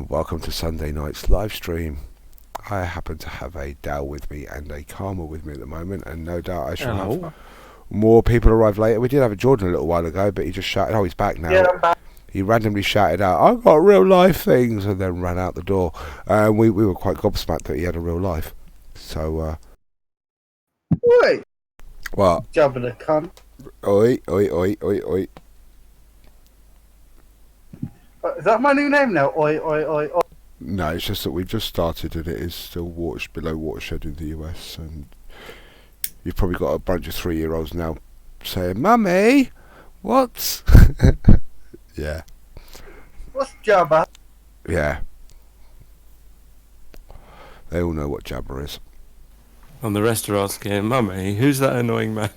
and welcome to Sunday night's live stream. I happen to have a Dal with me and a Karma with me at the moment, and no doubt I shall have more people arrive later. We did have a Jordan a little while ago, but he just shouted, oh, he's back now. Yeah, I'm back. He randomly shouted out, I've got real life things, and then ran out the door. We were quite gobsmacked that he had a real life. So, Oi! what? Job of the cunt. Oi, oi, oi, oi, oi. Is that my new name now? Oi, oi, oi, oi. No, it's just that we've just started and it is still below watershed in the US, and you've probably got a bunch of 3-year-olds now saying, Mummy, what? Yeah. What's Jabba? Yeah. They all know what Jabba is. And the rest are asking, Mummy, who's that annoying man?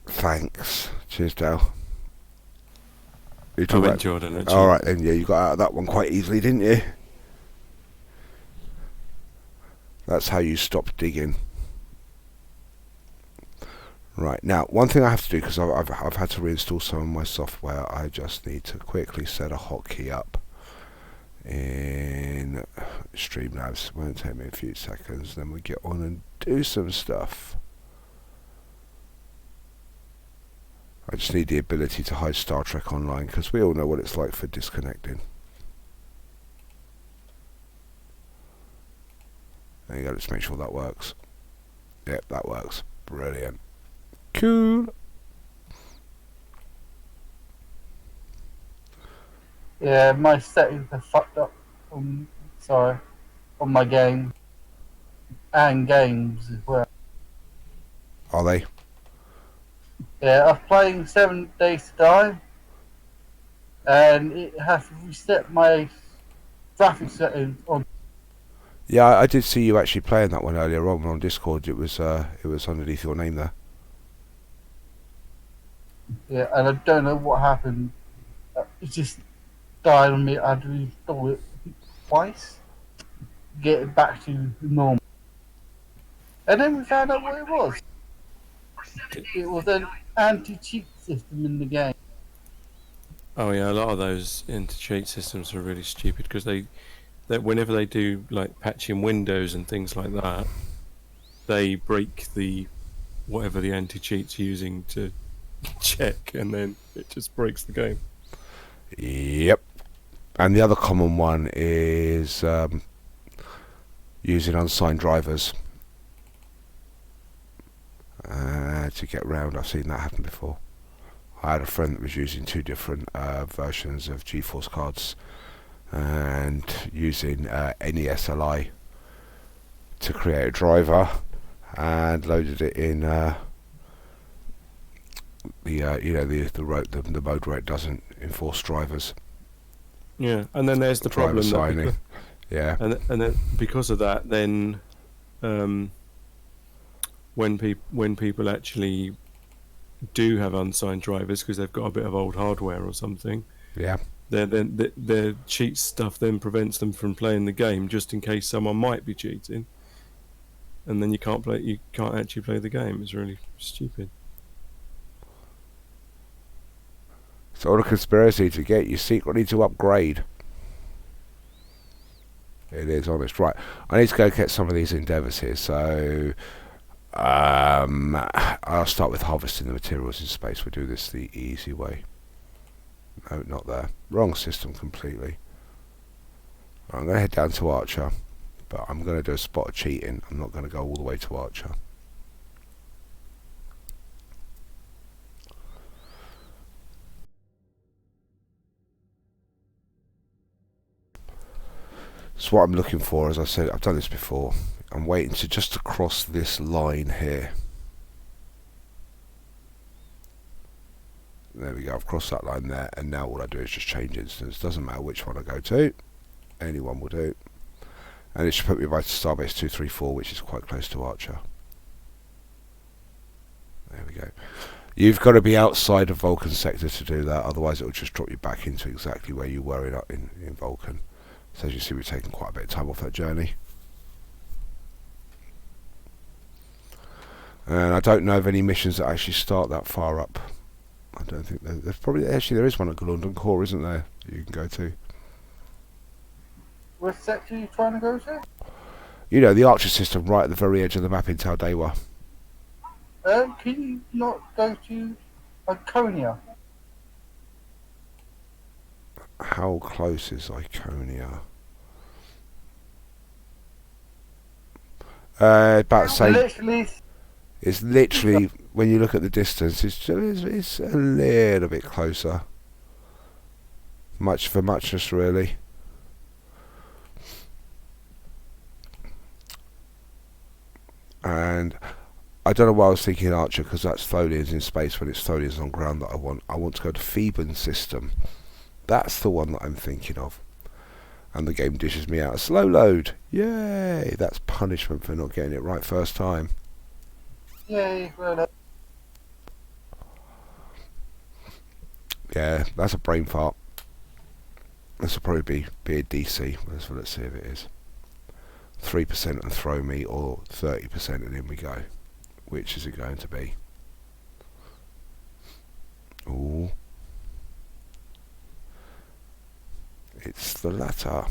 Thanks. Cheers, Dale. I meant Jordan, actually. Alright then, yeah, you got out of that one quite easily, didn't you? That's how you stop digging. Right, now, one thing I have to do, because I've had to reinstall some of my software, I just need to quickly set a hotkey up in Streamlabs. It won't take me a few seconds, then we get on and do some stuff. I just need the ability to hide Star Trek Online, because we all know what it's like for disconnecting. There you go, let's make sure that works. Yep, that works. Brilliant. Cool. Yeah, my settings are fucked up. Sorry. On my game. And games as well. Are they? Yeah, I'm playing 7 Days to Die. And it has to reset my graphic settings on. Yeah, I did see you actually playing that one earlier on Discord. It was underneath your name there. Yeah, and I don't know what happened. It just died on me. I had to install it twice. Get it back to normal. And then we found out what it was. It was an anti-cheat system in the game. Oh yeah, a lot of those anti-cheat systems are really stupid, because they whenever they do like patching Windows and things like that, they break the whatever the anti-cheat's using to check, and then it just breaks the game. Yep. And the other common one is using unsigned drivers to get round. I've seen that happen before. I had a friend that was using 2 different versions of GeForce cards and using NESLI to create a driver, and loaded it in the mode where it doesn't enforce drivers. Yeah, and then there's the problem signing. Yeah, and then because of that, then when people actually do have unsigned drivers because they've got a bit of old hardware or something, yeah, their cheat stuff then prevents them from playing the game, just in case someone might be cheating, and then you can't actually play the game. It's really stupid. It's all a conspiracy to get you secretly to upgrade. It is honest. Right, I need to go get some of these endeavours here, so I'll start with harvesting the materials in space. We'll do this the easy way. No, not there. Wrong system completely. I'm going to head down to Archer, but I'm going to do a spot of cheating. I'm not going to go all the way to Archer. So what I'm looking for, as I said, I've done this before. I'm waiting to cross this line here. There we go, I've crossed that line there, and now all I do is just change instance. Doesn't matter which one I go to, any one will do. And it should put me right to Starbase 234, which is quite close to Archer. There we go. You've got to be outside of Vulcan sector to do that, otherwise it will just drop you back into exactly where you were in Vulcan. So as you see, we've taken quite a bit of time off that journey. And I don't know of any missions that actually start that far up. I don't think there's probably, actually there is one at Galundon Core, isn't there, you can go to. What sector are you trying to go to? You know, the Archer system right at the very edge of the map in Taldewa. Can you not go to Iconia? How close is Iconia? About the same. Literally, It's literally, when you look at the distance, it's a little bit closer. Much for muchness, really. And I don't know why I was thinking Archer, because that's Tholians in space when it's Tholians on ground that I want. I want to go to Theban system. That's the one that I'm thinking of. And the game dishes me out a slow load. Yay! That's punishment for not getting it right first time. yay, well, Yeah, that's a brain fart. This will probably be a DC. Let's see if it is. 3% and throw me, or 30% and in we go. Which is it going to be? Ooh. It's the latter.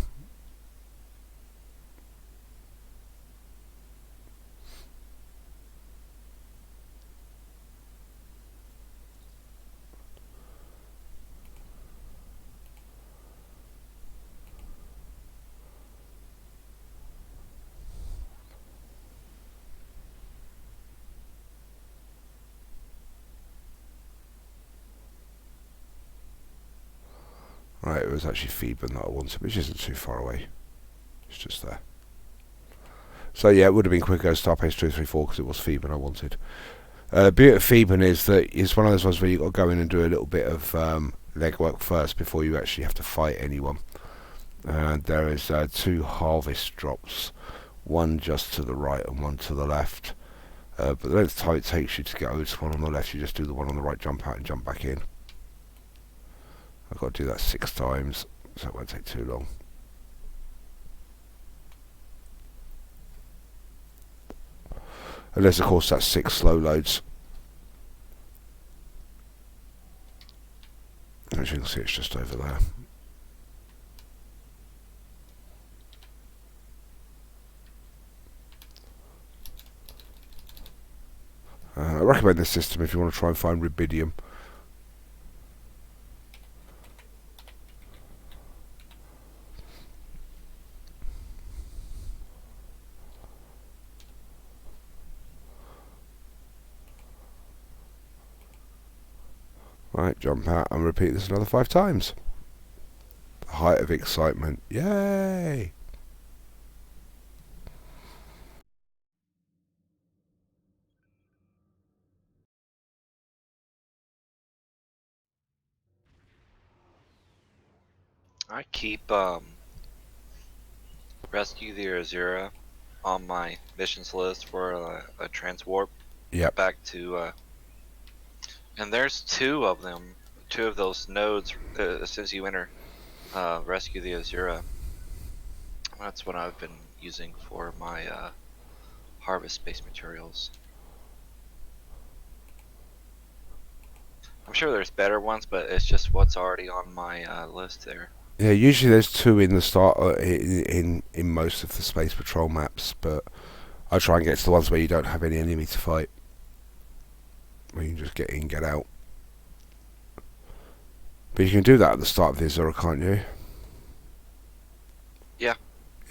Right, it was actually Theban that I wanted, which isn't too far away. It's just there. So yeah, it would have been quicker Star Pace 234 because it was Theban I wanted. The beauty of Theban is that it's one of those ones where you've got to go in and do a little bit of legwork first before you actually have to fight anyone. There is 2 harvest drops, one just to the right and one to the left. But the length of time it takes you to get over to one on the left, you just do the one on the right, jump out and jump back in. I've got to do that 6 times, so it won't take too long. Unless, of course, that's 6 slow loads. As you can see, it's just over there. I recommend this system if you want to try and find rubidium. Right, jump out and repeat this another 5 times. The height of excitement. Yay! I keep Rescue the Azura on my missions list for a transwarp Yep. back to and there's 2 of them, 2 of those nodes since you enter Rescue the Azura. That's what I've been using for my harvest space materials. I'm sure there's better ones, but it's just what's already on my list there. Yeah, usually there's 2 in the start in most of the space patrol maps, but I try and get to the ones where you don't have any enemy to fight, where you can just get in, get out. But you can do that at the start of the Azura, can't you? Yeah.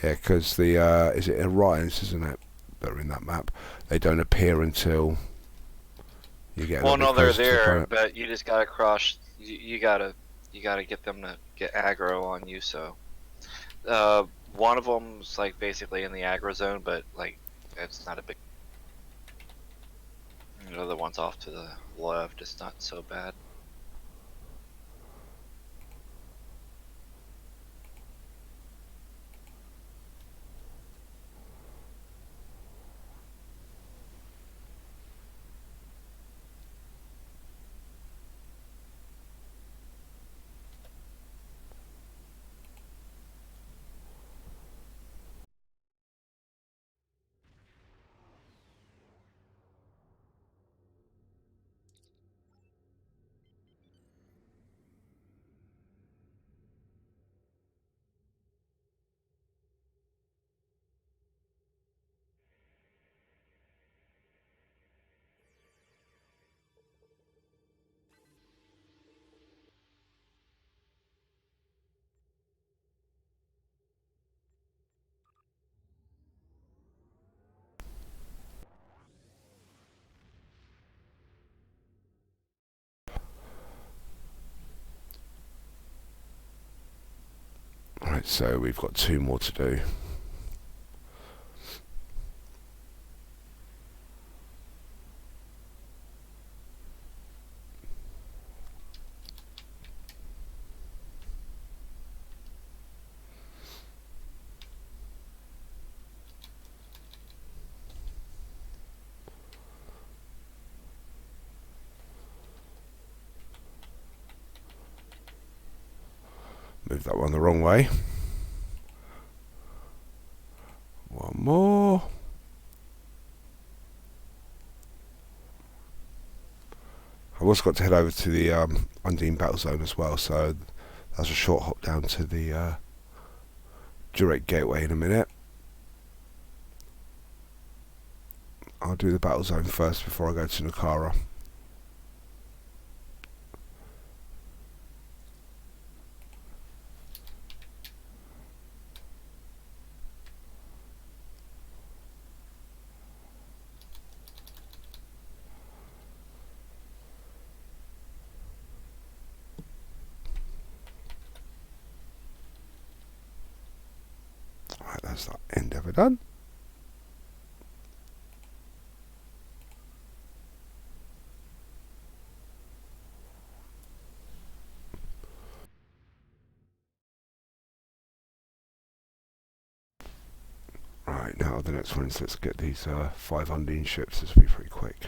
Yeah, because the is it Orions, isn't it? That are in that map. They don't appear until you get. Well, no, they're to the there, planet. but you just gotta cross. You gotta get them to get aggro on you. So, one of them's like basically in the aggro zone, but like it's not a big. The other one's off to the left. It's not so bad. Right, so we've got 2 more to do. Move that one the wrong way. One more. I've also got to head over to the Undine Battle Zone as well, so that's a short hop down to the Direct Gateway in a minute. I'll do the Battle Zone first before I go to Nukara. Right, that's that endeavour done. Right, now the next one is let's get these 5 Undine ships. This will be pretty quick.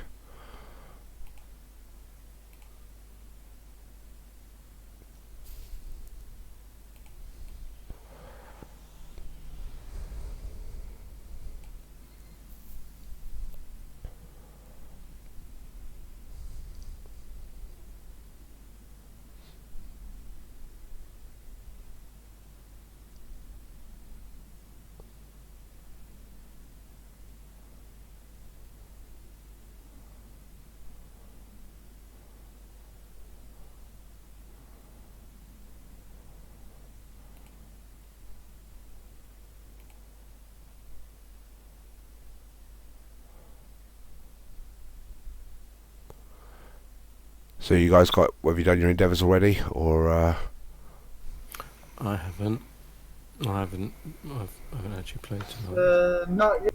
So you guys have you done your endeavours already, or? I haven't. I haven't actually played tonight. Not yet.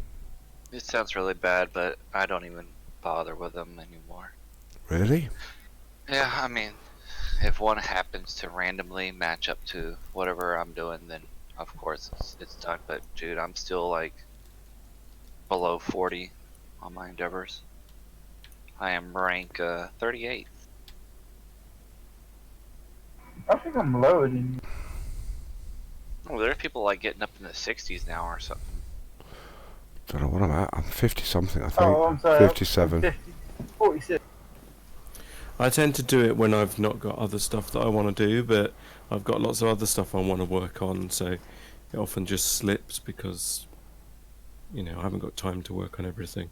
It sounds really bad, but I don't even bother with them anymore. Really? Yeah, I mean, if one happens to randomly match up to whatever I'm doing, then of course it's done. But dude, I'm still like below 40 on my endeavors. I am rank 38. I think I'm lower than you. Oh, there are people like getting up in the 60s now or something. Don't know what I'm at. I'm 50 something, I think. Oh, I'm sorry. 57. 50, 46. I tend to do it when I've not got other stuff that I want to do, but I've got lots of other stuff I want to work on, so it often just slips because, you know, I haven't got time to work on everything.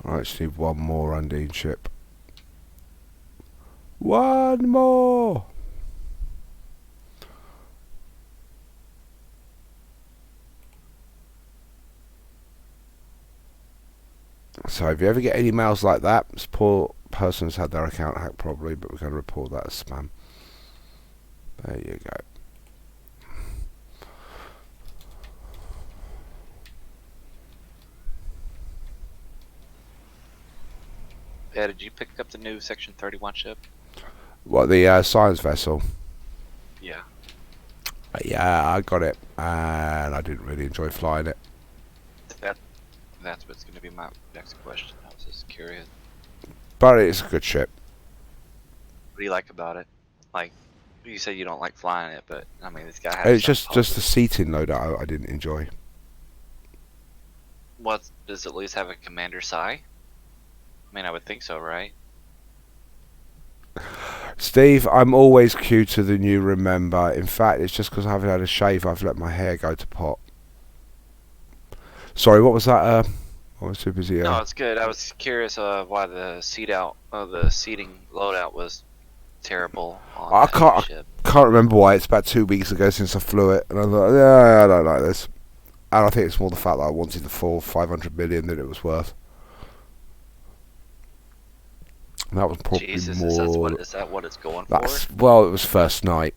Right, just need one more Undine ship. One more! So if you ever get any emails like that, this poor person's had their account hacked probably, but we're going to report that as spam. There you go. Yeah, did you pick up the new Section 31 ship? What, the science vessel? Yeah. Yeah, I got it, and I didn't really enjoy flying it. That that's what's going to be my next question. I was just curious. But it's a good ship. What do you like about it? Like, you say you don't like flying it, but I mean, it's got to have It's some just the positive. seating though that I didn't enjoy. What does it at least have a commander psi? I mean, I would think so, right? Steve, I'm always cuter than you remember. In fact, it's just because I haven't had a shave, I've let my hair go to pot. Sorry, what was that? I was too busy. No, it's good. I was curious why the the seating loadout was terrible on I that new can't, ship. I can't remember why. It's about 2 weeks ago since I flew it, and I thought, yeah, I don't like this. And I think it's more the fact that I wanted the full 500 million that it was worth. And that was probably Jesus, more. is that what it's going for? Well, it was first night.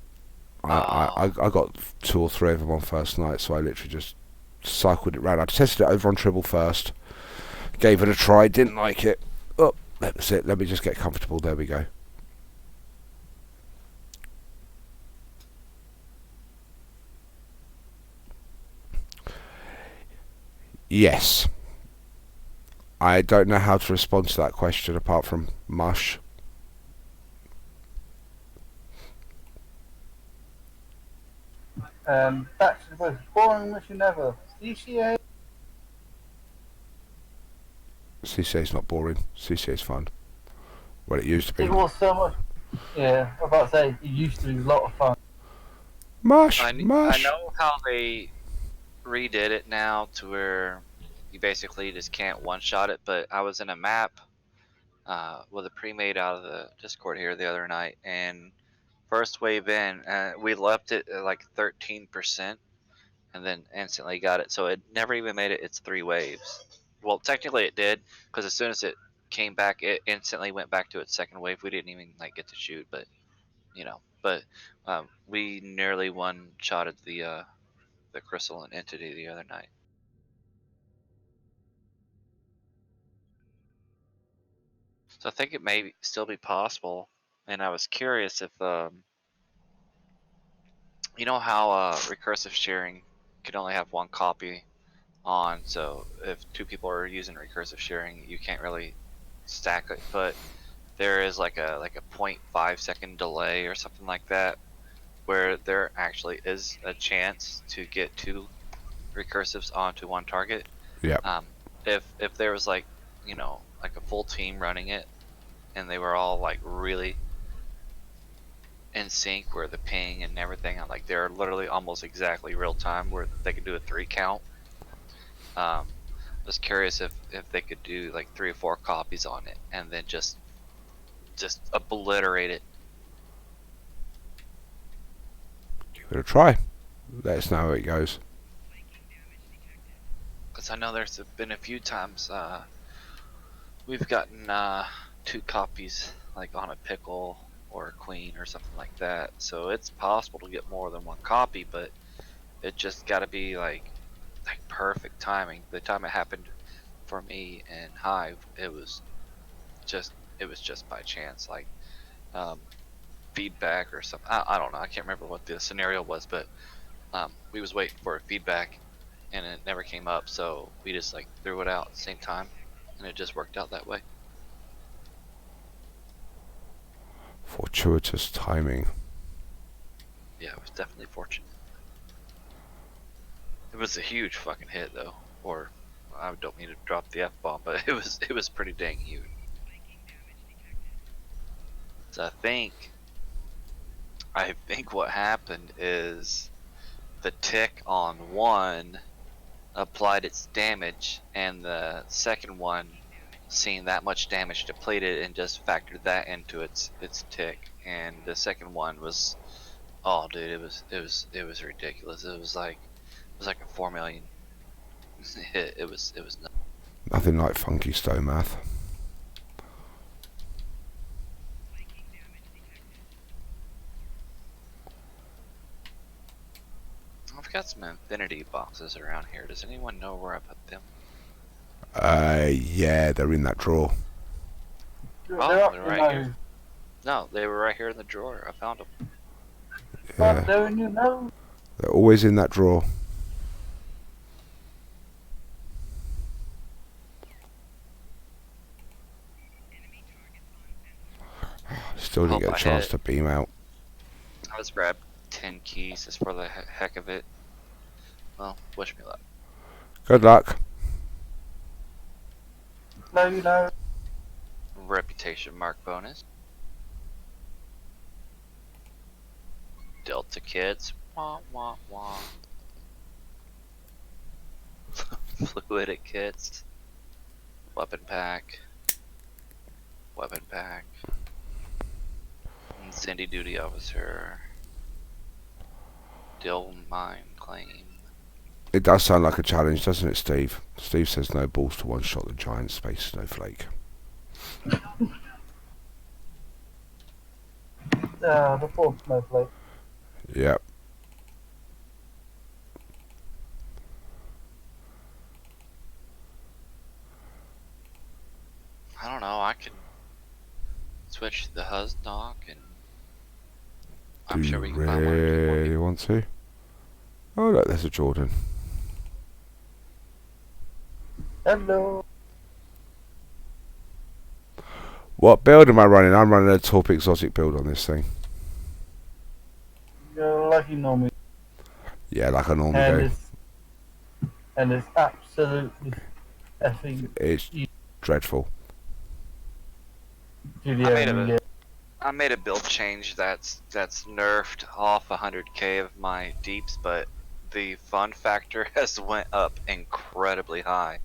Oh, I got 2 or 3 of them on first night, so I literally just cycled it round. I tested it over on Tribble first, gave it a try, didn't like it. Oh, that's it. Let me just get comfortable. There we go. Yes. I don't know how to respond to that question apart from mush. Back to the most boring mission ever. CCA. CCA's not boring. CCA's fun. Well, it used to be. It was so much. Yeah, I was about to say it used to be a lot of fun. Mush, I mush. know how they redid it now to where you basically just can't one-shot it, but I was in a map with a pre-made out of the Discord here the other night, and first wave in, we left it at like 13%, and then instantly got it. So it never even made it its 3 waves. Well, technically it did, because as soon as it came back, it instantly went back to its second wave. We didn't even like get to shoot, but but we nearly one-shotted the crystalline entity the other night. So I think it may still be possible, and I was curious if you know how recursive sharing could only have 1 copy on, so if 2 people are using recursive sharing, you can't really stack it, but there is like a 0.5 second delay or something like that, where there actually is a chance to get 2 recursives onto 1 target. Yeah. If there was like like a full team running it, and they were all like really in sync, where the ping and everything, like they're literally almost exactly real time, where they could do a 3 count. I was curious if they could do like 3 or 4 copies on it and then just obliterate it. Give it a try. Let us know how it goes. Because I know there's been a few times we've gotten 2 copies like on a pickle or a queen or something like that. So it's possible to get more than 1 copy, but it just got to be like perfect timing. The time it happened for me in Hive, it was just by chance, like feedback or something. I don't know. I can't remember what the scenario was, but we was waiting for a feedback and it never came up, so we just like threw it out at the same time, and it just worked out that way. Fortuitous timing. Yeah, it was definitely fortunate. It was a huge fucking hit though, or I don't mean to drop the F-bomb, but it was pretty dang huge. So I think what happened is the tick on 1 applied its damage, and the second one, seeing that much damage depleted, and just factored that into its tick. And the second one was, oh dude, it was ridiculous. It was like a 4 million hit. It was nuts. Nothing like funky STO math. I've got some infinity boxes around here. Does anyone know where I put them? Yeah, they're in that drawer. They're Oh, up they're your right here. nose. No, they were right here in the drawer. I found them. But Yeah, they're in your nose. they're always in that drawer. Still didn't Hope get a I chance hit. to beam out. I just grabbed 10 keys just for the heck of it. Well, wish me luck. Good luck. No, you know. Reputation mark bonus. Delta kits. Wah wah wah. Fluidic kits. Weapon pack. Weapon pack. Cindy duty officer. Dill mine claim. It does sound like a challenge, doesn't it, Steve? Steve says no balls to one-shot the giant space snowflake. The poor snowflake. Yep. I don't know. I can switch the huz dock and I'm Do sure you we can find one or two more really people. want to? Oh, look, there's a Jordan. Hello. What build am I running? I'm running a Torp exotic build on this thing. You're lucky, Normie. Yeah, like I normally And do. it's absolutely effing It's dreadful. Julia. I made a build change that's nerfed off 100k of my deeps, but the fun factor has went up incredibly high.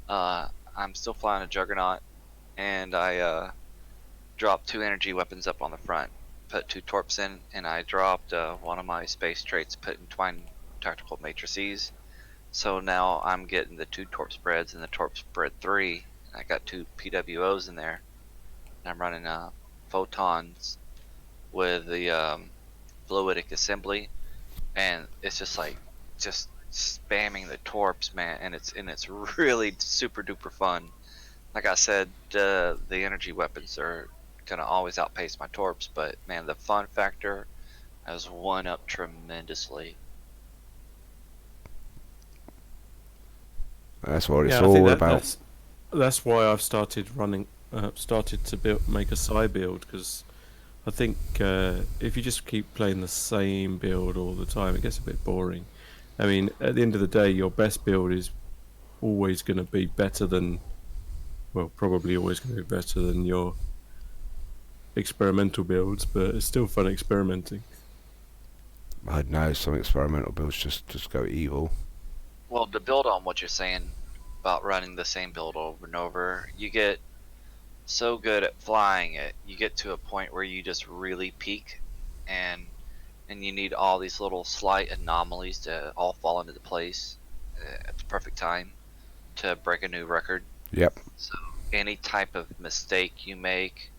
I'm still flying a Juggernaut, and I dropped 2 energy weapons up on the front, put 2 torps in, and I dropped one of my space traits, put in twine tactical matrices. So now I'm getting the 2 torp spreads and the torp spread 3, and I got 2 PWOs in there. And I'm running photons with the fluidic assembly, and it's just like spamming the torps, man, and it's really super duper fun. Like I said, the energy weapons are gonna always outpace my torps, but man, the fun factor has won up tremendously. That's what it's Yeah, I think all about. that's why I've started running, started to make a side build, because I think if you just keep playing the same build all the time, it gets a bit boring. I mean, at the end of the day, your best build is always going to be better than, well, probably always going to be better than your experimental builds, but it's still fun experimenting. I know some experimental builds just go evil. Well, to build on what you're saying about running the same build over and over, you get so good at flying it, you get to a point where you just really peak, and you need all these little slight anomalies to all fall into place at the perfect time to break a new record. Yep. So any type of mistake you make,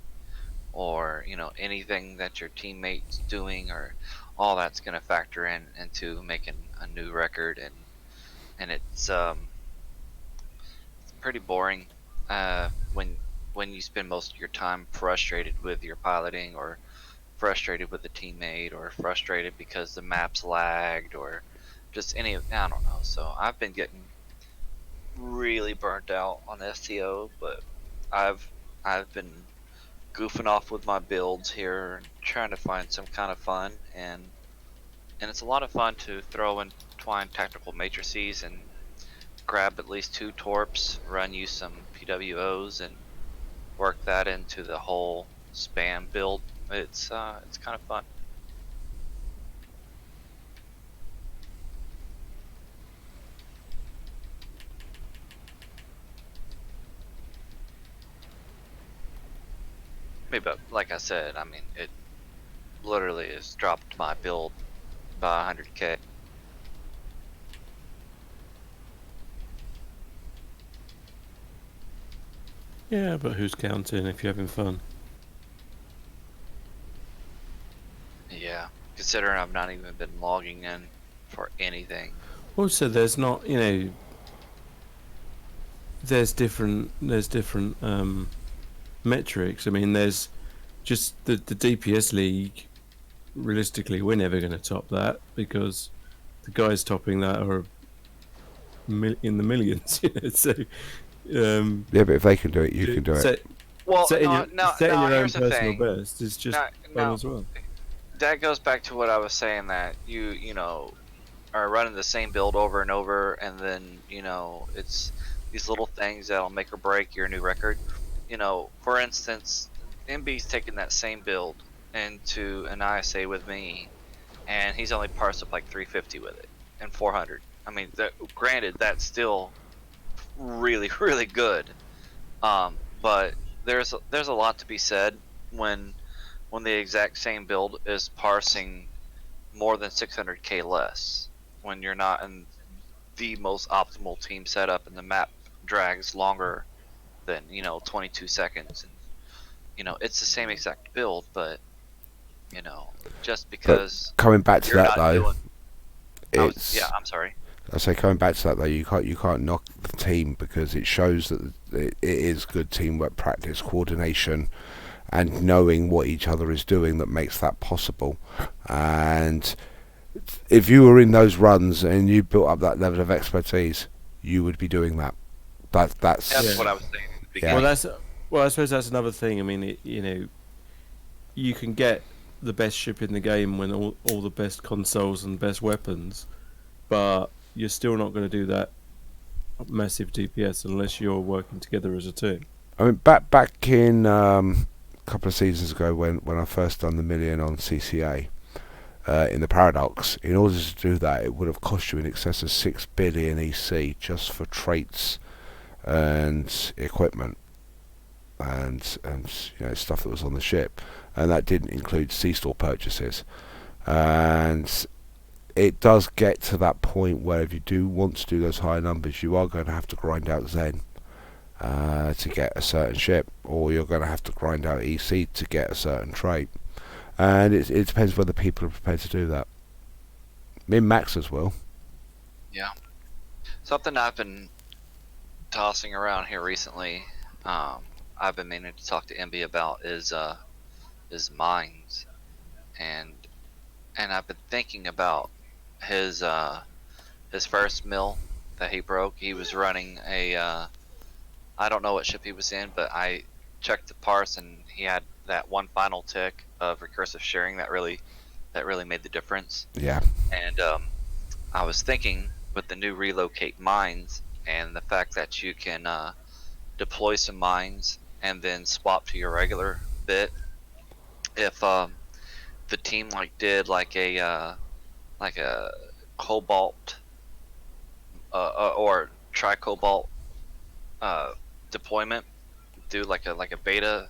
or anything that your teammate's doing, or all that's going to factor into making a new record, and it's pretty boring when you spend most of your time frustrated with your piloting, or frustrated with the teammate, or frustrated because the map's lagged, or just I don't know. So I've been getting really burnt out on STO, but I've been goofing off with my builds here and trying to find some kind of fun, and it's a lot of fun to throw in twine tactical matrices and grab at least 2 torps, run you some PWOs, and work that into the whole spam build. It's kind of fun. But like I said, I mean, it literally has dropped my build by 100k. Yeah, but who's counting if you're having fun? Yeah, considering I've not even been logging in for anything. Also, there's not, there's different metrics. I mean, there's just the DPS league. Realistically, we're never going to top that because the guys topping that are in the millions. So, Yeah, but if they can do it, you can do it. set, Well, setting no. your own Here's the personal thing. best is just fun Now as well. that goes back to what I was saying, that you know are running the same build over and over, and then it's these little things that'll make or break your new record. For instance, MB's taking that same build into an ISA with me, and he's only parsed up like 350 with it and 400. I mean, granted, that's still really really good. But there's a lot to be said when the exact same build is parsing more than 600k less, when you're not in the most optimal team setup and the map drags longer than 22 seconds, and it's the same exact build, but just But because coming back to you're that not though, doing it's I'm sorry. I say coming back to that though, you can't knock the team because it shows that it is good teamwork, practice, coordination, and knowing what each other is doing that makes that possible. And if you were in those runs and you built up that level of expertise, you would be doing that. That's That's Yeah. what I was saying at the Yeah. Well, beginning. I suppose that's another thing. I mean, you can get the best ship in the game when all the best consoles and best weapons, but you're still not going to do that massive DPS unless you're working together as a team. I mean, back in a couple of seasons ago when I first done the million on CCA in the Paradox, in order to do that, it would have cost you in excess of 6 billion EC just for traits and equipment and stuff that was on the ship, and that didn't include C-store purchases. And it does get to that point where if you do want to do those higher numbers, you are going to have to grind out Zen to get a certain ship, or you're going to have to grind out EC to get a certain trait. And it depends whether people are prepared to do that. Me and Max as well. Yeah. Something I've been tossing around here recently, I've been meaning to talk to MB about is mines, and I've been thinking about his first mill that he broke. He was running a I don't know what ship he was in, but I checked the parse and he had that one final tick of recursive sharing that really made the difference. Yeah. And I was thinking, with the new relocate mines and the fact that you can deploy some mines and then swap to your regular bit, if the team did like a cobalt or tri cobalt deployment, do like a beta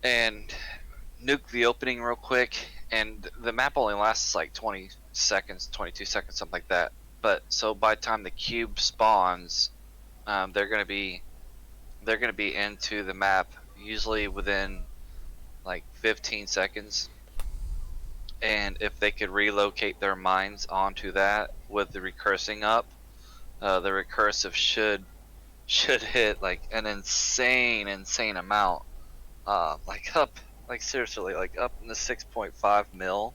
and nuke the opening real quick, and the map only lasts like 20 seconds, 22 seconds, something like that. But so by the time the cube spawns, they're gonna be into the map usually within like 15 seconds. And if they could relocate their mines onto that with the recursing up, the recursive should hit like an insane amount. Like up, like seriously, like up in the 6.5 mil,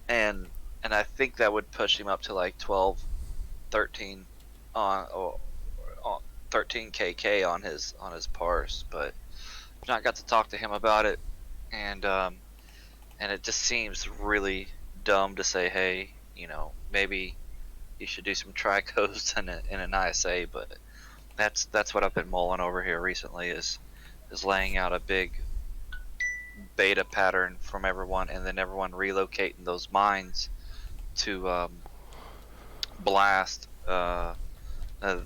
and I think that would push him up to like 12, 13 on 13 kk on his parse. But I've not got to talk to him about it, and it just seems really dumb to say, hey, maybe you should do some tricos in an ISA, but that's what I've been mulling over here recently, is laying out a big beta pattern from everyone, and then everyone relocating those mines to blast the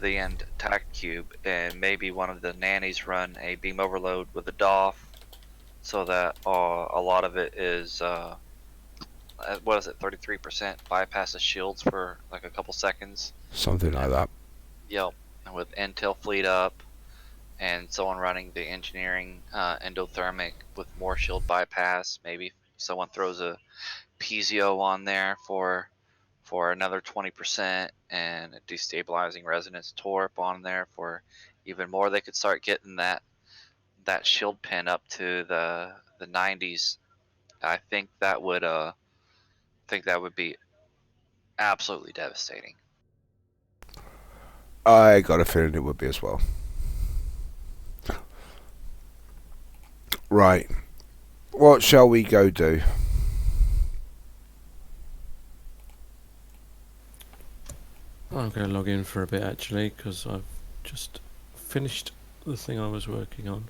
end attack cube, and maybe one of the nannies run a beam overload with a DOF, so that a lot of it is what is it, 33% bypasses shields for like a couple seconds. Something like that. Yep, and with intel fleet up, and someone running the engineering endothermic with more shield bypass. Maybe someone throws a Pizio on there for another 20%, and a destabilizing resonance torp on there for even more. They could start getting that that shield pin up to the 90s, I think that would be absolutely devastating. I got a feeling it would be as well. Right. What shall we go do? I'm going to log in for a bit actually, because I've just finished the thing I was working on.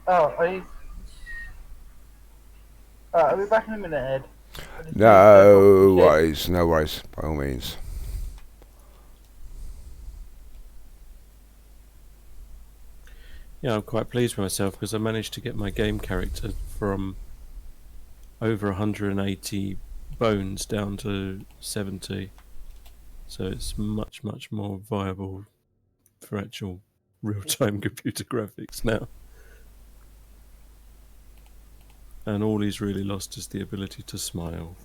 Oh, I'll be back in a minute, Ed. No worries, no worries, by all means. Yeah, I'm quite pleased with myself because I managed to get my game character from over 180 bones down to 70. So it's much, much more viable for actual real-time computer graphics now. And all he's really lost is the ability to smile.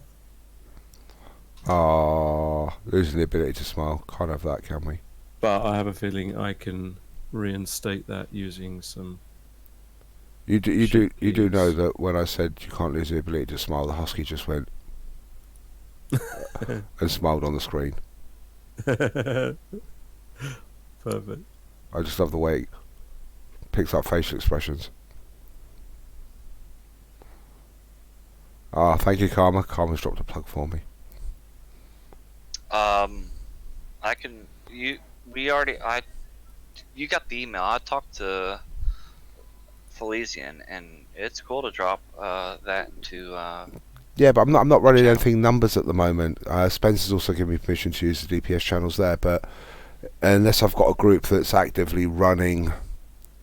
Ah, losing the ability to smile. Can't have that, can we? But I have a feeling I can reinstate that using some... You do know that when I said you can't lose the ability to smile, the husky just went and smiled on the screen. Perfect. I just love the way it picks up facial expressions. Ah, thank you, Karma. Karma's dropped a plug for me. I can you you got the email. I talked to Felician, and it's cool to drop that into Yeah, but I'm not running channel. anything numbers at the moment. Spencer's also given me permission to use the DPS channels there, but unless I've got a group that's actively running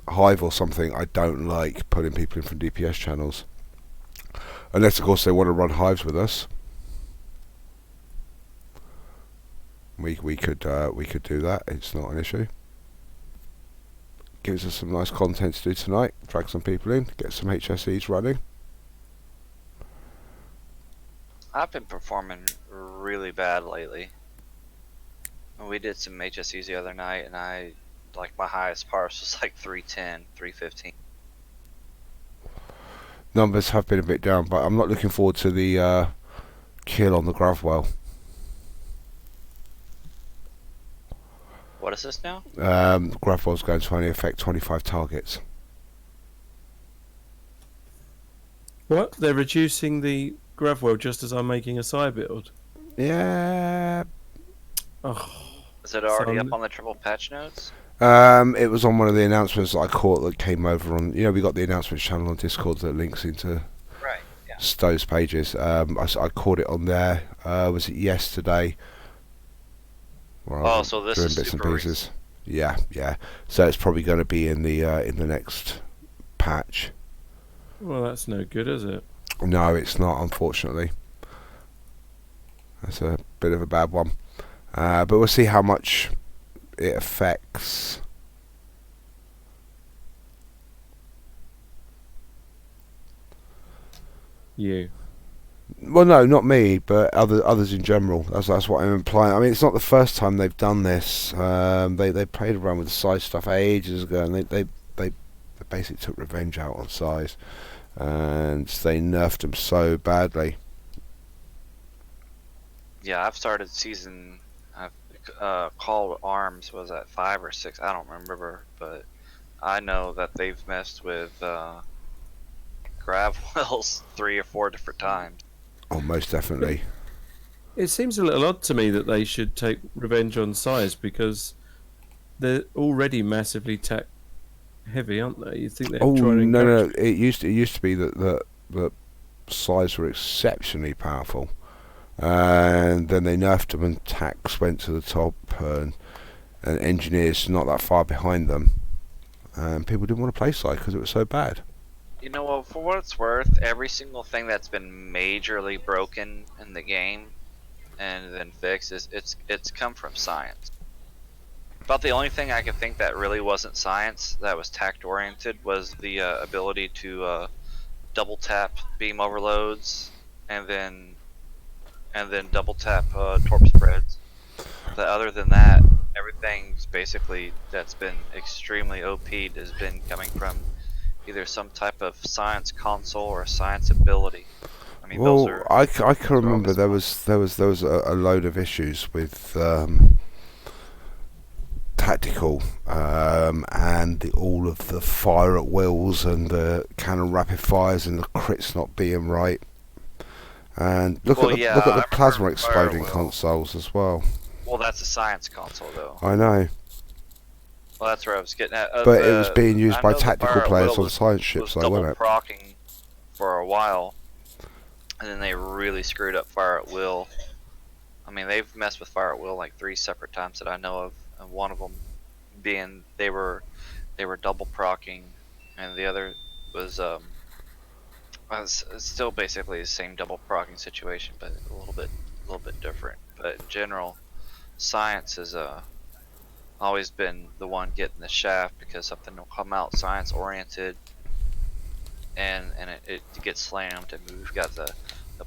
Hive or something, I don't like putting people in from DPS channels. Unless, of course, they want to run Hives with us. We could do that. It's not an issue. Gives us some nice content to do tonight. Drag some people in, get some HSEs running. I've been performing really bad lately. We did some HSEs the other night, and my highest parse was like 310, 315. Numbers have been a bit down, but I'm not looking forward to the kill on the Gravwell. What is this now? Gravwell's going to only affect 25 targets. What? They're reducing the Gravwell just as I'm making a side build? Yeah. Oh, Is it already up on the triple patch notes? It was on one of the announcements that I caught that came over on. You know, we got the announcements channel on Discord that links into Right. Yeah. STO's pages. I caught it on there. Was it yesterday? Oh, so this doing is bits and super pieces. Yeah. So it's probably going to be in the next patch. well, that's no good, is it? No, it's not, unfortunately. That's a bit of a bad one. But we'll see how much it affects. You. Well, no, not me, but others in general. That's what I'm implying. I mean, it's not the first time they've done this. They played around with the size stuff ages ago, and they basically took revenge out on size, and they nerfed them so badly. Yeah, I've started season. Call Arms was at 5 or 6. I don't remember, but I know that they've messed with Gravwells 3 or 4 different times. Oh, most definitely. It seems a little odd to me that they should take revenge on size because they're already massively tech heavy, aren't they? You think they're Oh trying to no, encourage... no, it used to be that size were exceptionally powerful, and then they nerfed them, and tax went to the top, and engineers not that far behind them, and people didn't want to play size because it was so bad. You know what? For what it's worth, every single thing that's been majorly broken in the game and then fixed it's come from science. About the only thing I could think that really wasn't science, that was tact oriented, was the ability to double tap beam overloads and then double tap torp spreads. But other than that, everything basically that's been extremely OP'd has been coming from either some type of science console or science ability. I mean, those Well, are I can those are remember always there fun. was a load of issues with tactical and all of the fire at wills and the cannon rapid fires and the crits not being right. And Well, yeah, look at the I remember plasma Fire exploding Will. consoles as well. Well, that's a science console, though. I know, Well, that's where I was getting at. but it was being used I by know the tactical Fire at Will players on science ships, was though, double wasn't it? procking for a while, and then they really screwed up Fire at Will. I mean, they've messed with Fire at Will like 3 separate times that I know of, and one of them being they were double procking, and the other was still basically the same double procking situation, but a little bit different. But in general, science has always been the one getting the shaft because something will come out science oriented, and it gets slammed. And we've got the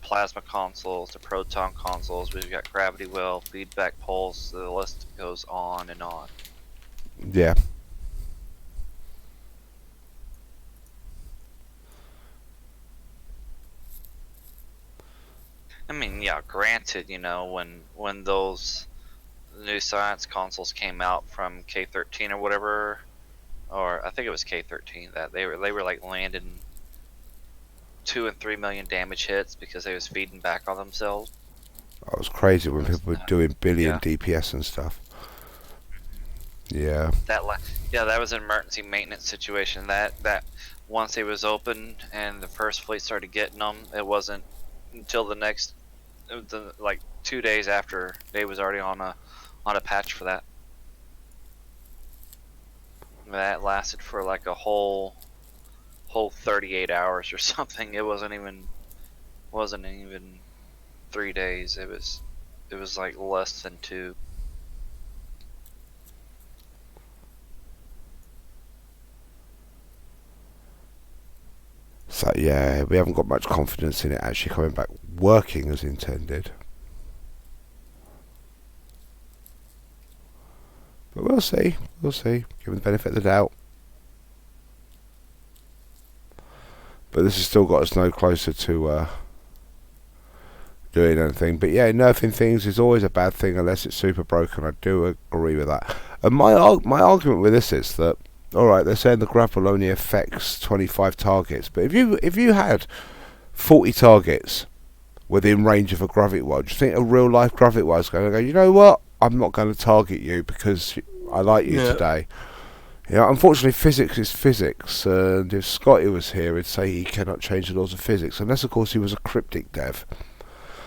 plasma consoles, the proton consoles, we've got gravity well, feedback pulse, the list goes on and on. Yeah. I mean, yeah, granted, you know, when those new science consoles came out from K13 or whatever, or I think it was K13, that they were like landing 2 and 3 million damage hits because they was feeding back on themselves. That was crazy when It was people were nuts. doing billion Yeah. DPS and stuff. Yeah. That was an emergency maintenance situation. That once it was open and the first fleet started getting them, it wasn't until like 2 days after they was already on a patch for that. That lasted for like a whole 38 hours or something. It wasn't even 3 days. It was like less than 2. So yeah, we haven't got much confidence in it actually coming back working as intended. But we'll see. We'll see. Give them the benefit of the doubt. But this has still got us no closer to doing anything. But yeah, nerfing things is always a bad thing unless it's super broken. I do agree with that. And my argument with this is that, all right, they're saying the grapple only affects 25 targets, but if you had 40 targets within range of a gravity well, do you think a real life gravity well is going to go, you know what, I'm not going to target you because I like you Yeah. today? You know, unfortunately, physics is physics, and if Scotty was here, he'd say he cannot change the laws of physics, unless, of course, he was a cryptic dev.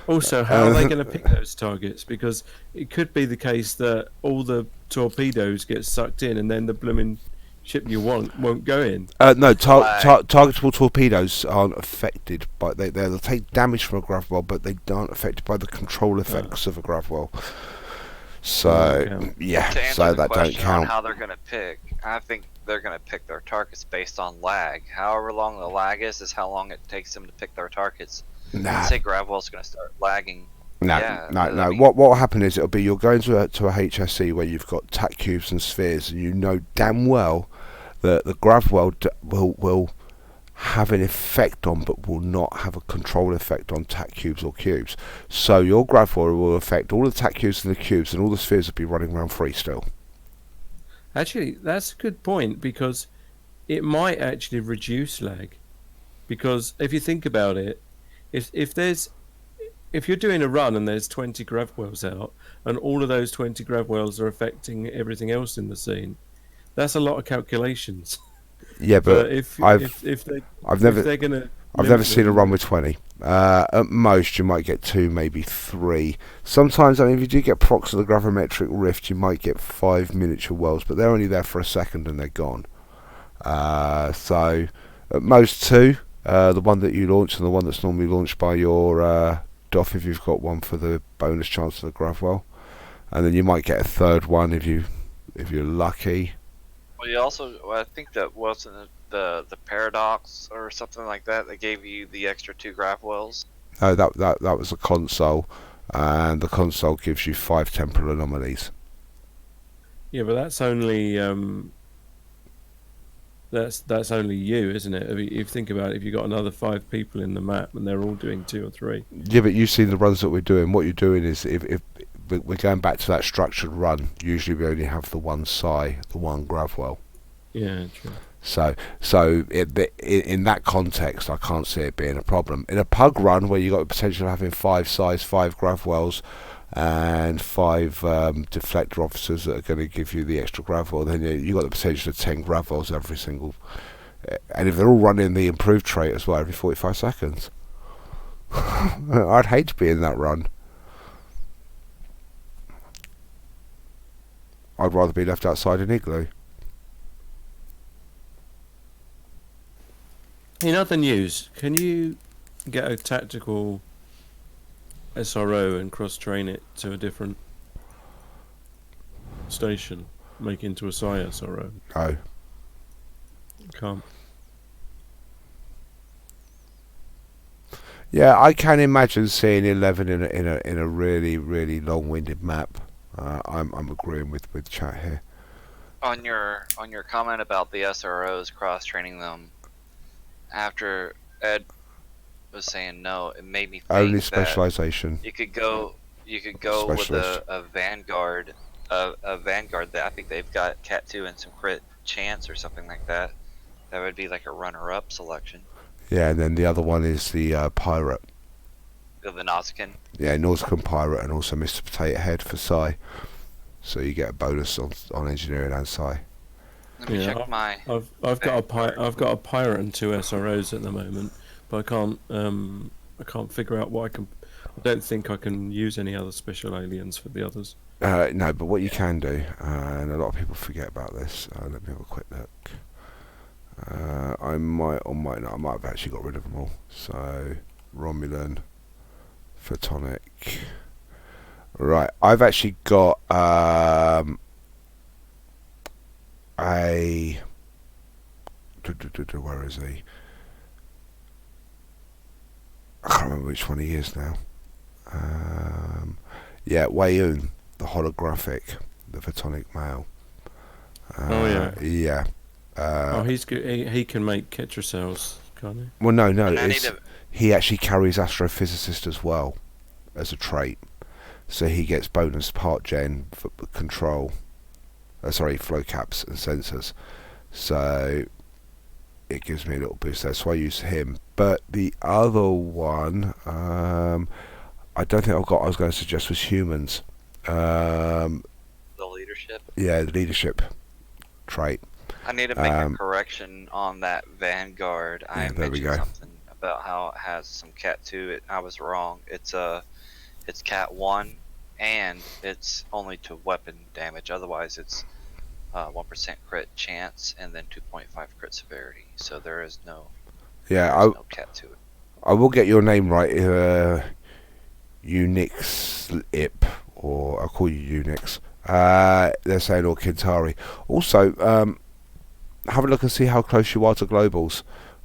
Also, how are they going to pick those targets? Because it could be the case that all the torpedoes get sucked in, and then the blooming ship you want won't go in. No, Flag. targetable torpedoes aren't affected by they'll take damage from a grav well, but they aren't affected by the control effects of a grav well. So Okay. yeah, To answer so the that don't question on count. how they're gonna pick, I think they're gonna pick their targets based on lag. However long the lag is how long it takes them to pick their targets. Nah, Let's say Gravwell's gonna start lagging. no, Yeah, no, I no. mean, What will happen is it'll be you're going to a HSC where you've got tack cubes and spheres, and you know damn well that the grav well will have an effect on, but will not have a control effect on tack cubes or cubes. So your grav well will affect all the tack cubes and the cubes, and all the spheres will be running around free still. Actually, that's a good point because it might actually reduce lag. Because if you think about it, if you're doing a run and there's 20 grav wells out, and all of those 20 grav wells are affecting everything else in the scene, that's a lot of calculations. Yeah, But but if I've they I've if never they're gonna I've never limit seen a them, run with 20. At most, you might get 2, maybe 3. Sometimes, I mean, if you do get procs of the gravimetric rift, you might get 5 miniature wells, but they're only there for a second and they're gone. So, at most 2. The one that you launch and the one that's normally launched by your DOF if you've got one for the bonus chance of the gravwell. And then you might get a third one if you're lucky. well, you also, I think that wasn't the paradox or something like that that gave you the extra 2 Gravwells. Oh, that was a console, and the console gives you 5 temporal anomalies. Yeah, but that's only that's only you, isn't it? If you think about it, if you've got another 5 people in the map and they're all doing 2 or 3. Yeah, but you've seen the runs that we're doing. What you're doing is, if we're going back to that structured run, usually we only have the one Psy, the one Gravwell. Yeah, true. In that context, I can't see it being a problem. In a pug run where you got the potential of having 5 Psys, 5 Gravwells, and 5 deflector officers that are going to give you the extra Gravwell, then you got the potential of 10 Gravwells every single. And if they're all running the improved trait as well every 45 seconds, I'd hate to be in that run. I'd rather be left outside an igloo. In other news, can you get a tactical SRO and cross-train it to a different station, make it into a Psi SRO? No. Can't. Yeah, I can imagine seeing 11 in a really really long-winded map. I'm agreeing with chat here. On your comment about the SROs cross training them, after Ed was saying no, it made me think Only that specialization. you could go with Specialist. a Vanguard, a Vanguard that I think they've got Cat 2 and some crit chance or something like that. That would be like a runner-up selection. Yeah, and then the other one is the pirate. The Nautican. Yeah, Nautican pirate, and also Mr. Potato Head for Psi. So you get a bonus on engineering and Psi. Let me check my. I've got a pirate and 2 SROs at the moment, but I can't figure out what I can. I don't think I can use any other special aliens for the others. No, but what you can do, and a lot of people forget about this. Let me have a quick look. I might or might not. I might have actually got rid of them all. So Romulan, Photonic. Right, I've actually got a. Where is he? I can't remember which one he is now. Yeah, Wayun, the holographic, the Photonic male. Oh yeah. Yeah. He's good. He can make Ketra cells, can't he? Well, no. And I need It's, to- he actually carries astrophysicist as well as a trait, so he gets bonus part gen for control. Flow caps and sensors. So it gives me a little boost there. So I use him. But the other one, I don't think I've got. I was going to suggest was humans. The leadership. Yeah, the leadership trait. I need to make a correction on that Vanguard. I Yeah, there we mentioned go. something about how it has some Cat 2. I was wrong. It's Cat 1, and it's only to weapon damage. Otherwise, it's 1% crit chance and then 2.5 crit severity. So there is no no Cat 2. I will get your name right. Unix IP, or I'll call you Unix. They're saying or Kintari. Also, have a look and see how close you are to globals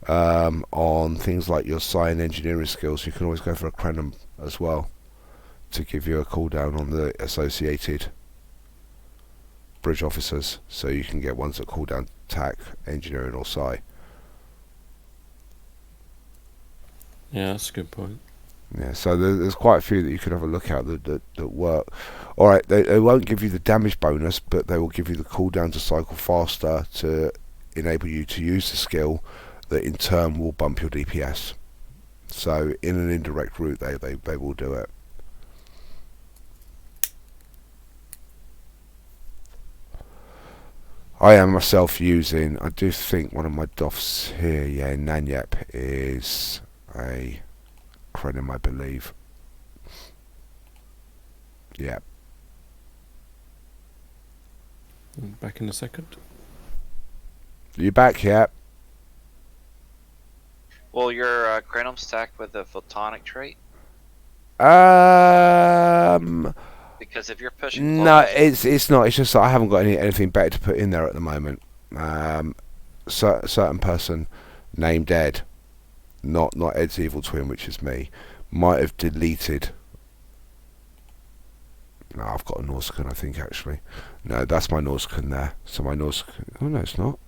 on things like your Psi and engineering skills. You can always go for a Crenum as well to give you a cooldown on the associated bridge officers, so you can get ones that cooldown TAC, engineering or Psi. Yeah, that's a good point. Yeah, so there's quite a few that you could have a look at that work. Alright, they won't give you the damage bonus, but they will give you the cooldown to cycle faster to enable you to use the skill that in turn will bump your DPS. So in an indirect route they will do it. I am myself using, I do think one of my doffs here, yeah, Nanyap is a Crenum, I believe. Yeah. Back in a second. You back yet? Well, your Crenum stacked with the Photonic trait? Because if you're pushing No, close, it's not. It's just that I haven't got anything better to put in there at the moment. Certain person named Ed, not Ed's evil twin, which is me, might have deleted No, I've got a Nausicaan, I think, actually. No, that's my Nausicaan there. So my Nausicaan... Oh, no, it's not.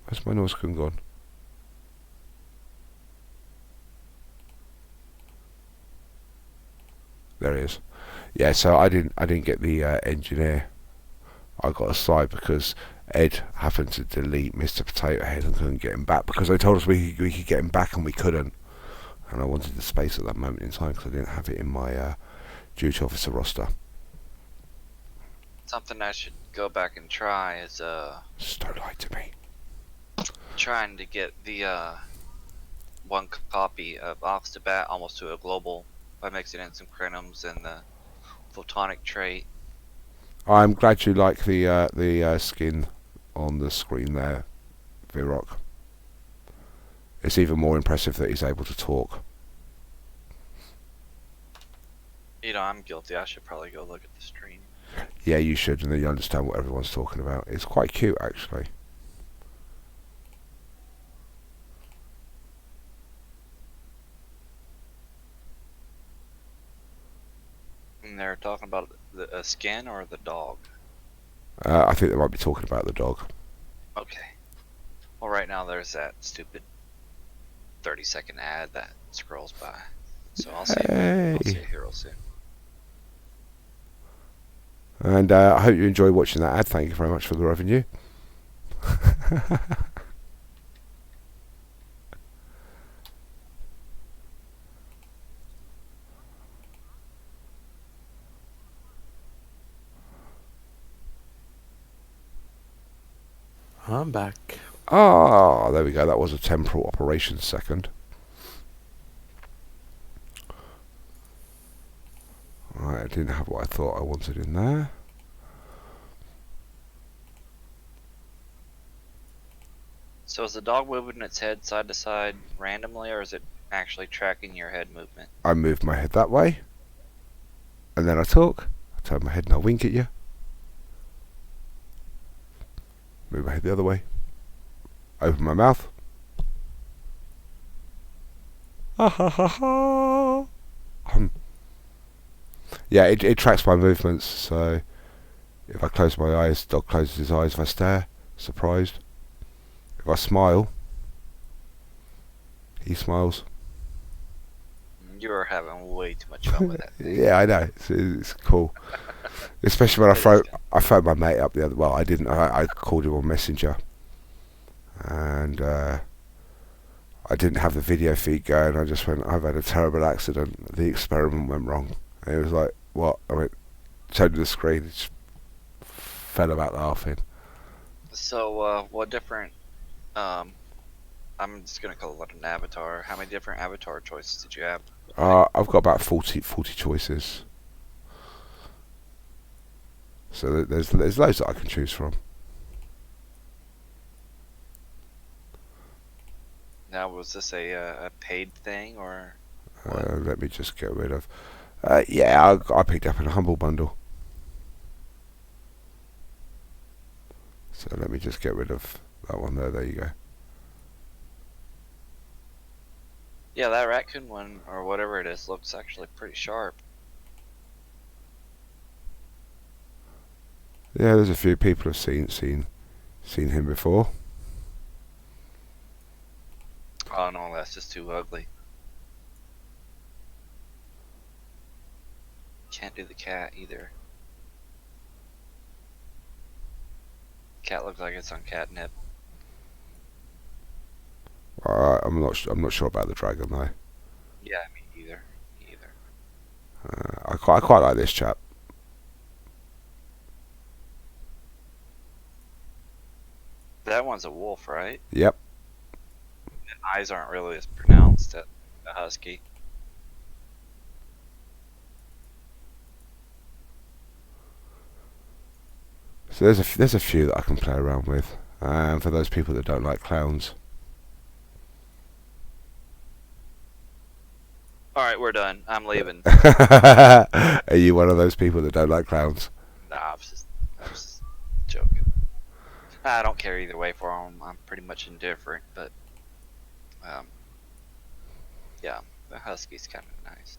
Where's my Nausicaan gone? There he is. Yeah, so I didn't get the engineer. I got a side because Ed happened to delete Mr. Potato Head and couldn't get him back because they told us we could get him back and we couldn't. And I wanted the space at that moment in time because I didn't have it in my duty officer roster. Something I should go back and try is Just don't lie to me. trying to get the one copy of Ox to Bat almost to a global by mixing in some crinums and the photonic trait. I'm glad you like the skin on the screen there, Virok. It's even more impressive that he's able to talk. You know, I'm guilty. I should probably go look at the stream. Yeah, you should, and then you understand what everyone's talking about. It's quite cute, actually. And they're talking about the skin or the dog. I think they might be talking about the dog. Okay. Well, right now there's that stupid 30-second ad that scrolls by. So I'll see Hey. it here real soon. And I hope you enjoy watching that ad. Thank you very much for the revenue. I'm back. Ah, there we go. That was a temporal operation second. Right, I didn't have what I thought I wanted in there. So is the dog moving its head side to side randomly, or is it actually tracking your head movement? I moved my head that way, and then I talk. I turn my head and I wink at you. Move my head the other way. Open my mouth. Ha ha ha ha. Yeah, it tracks my movements, so if I close my eyes, dog closes his eyes. If I stare, surprised. If I smile, he smiles. You are having way too much fun with that thing. Yeah, I know. It's cool. Especially when I phoned my mate up the other. Well, I didn't. I called him on Messenger, and I didn't have the video feed going. I just went, "I've had a terrible accident. The experiment went wrong." And he was like, "What?" I went, showed him the screen. It just fell about laughing. So what different? I'm just gonna call it an avatar. How many different avatar choices did you have? I've got about 40 choices. So there's loads that I can choose from. Now, was this a paid thing or? Let me just get rid of. Yeah, I picked up in a humble bundle. So let me just get rid of that one there. There you go. Yeah, that raccoon one or whatever it is looks actually pretty sharp. Yeah, there's a few people have seen him before. Oh no, that's just too ugly. Can't do the cat either. Cat looks like it's on catnip. I'm not sure about the dragon though. Yeah, me either. Me either. I quite like this chap. That one's a wolf, right? Yep. And eyes aren't really as pronounced at a husky. So there's a few that I can play around with. For those people that don't like clowns. Alright, we're done. I'm leaving. Are you one of those people that don't like clowns? Nah, I was just joking. I don't care either way for them. I'm pretty much indifferent, but yeah, the husky's kind of nice.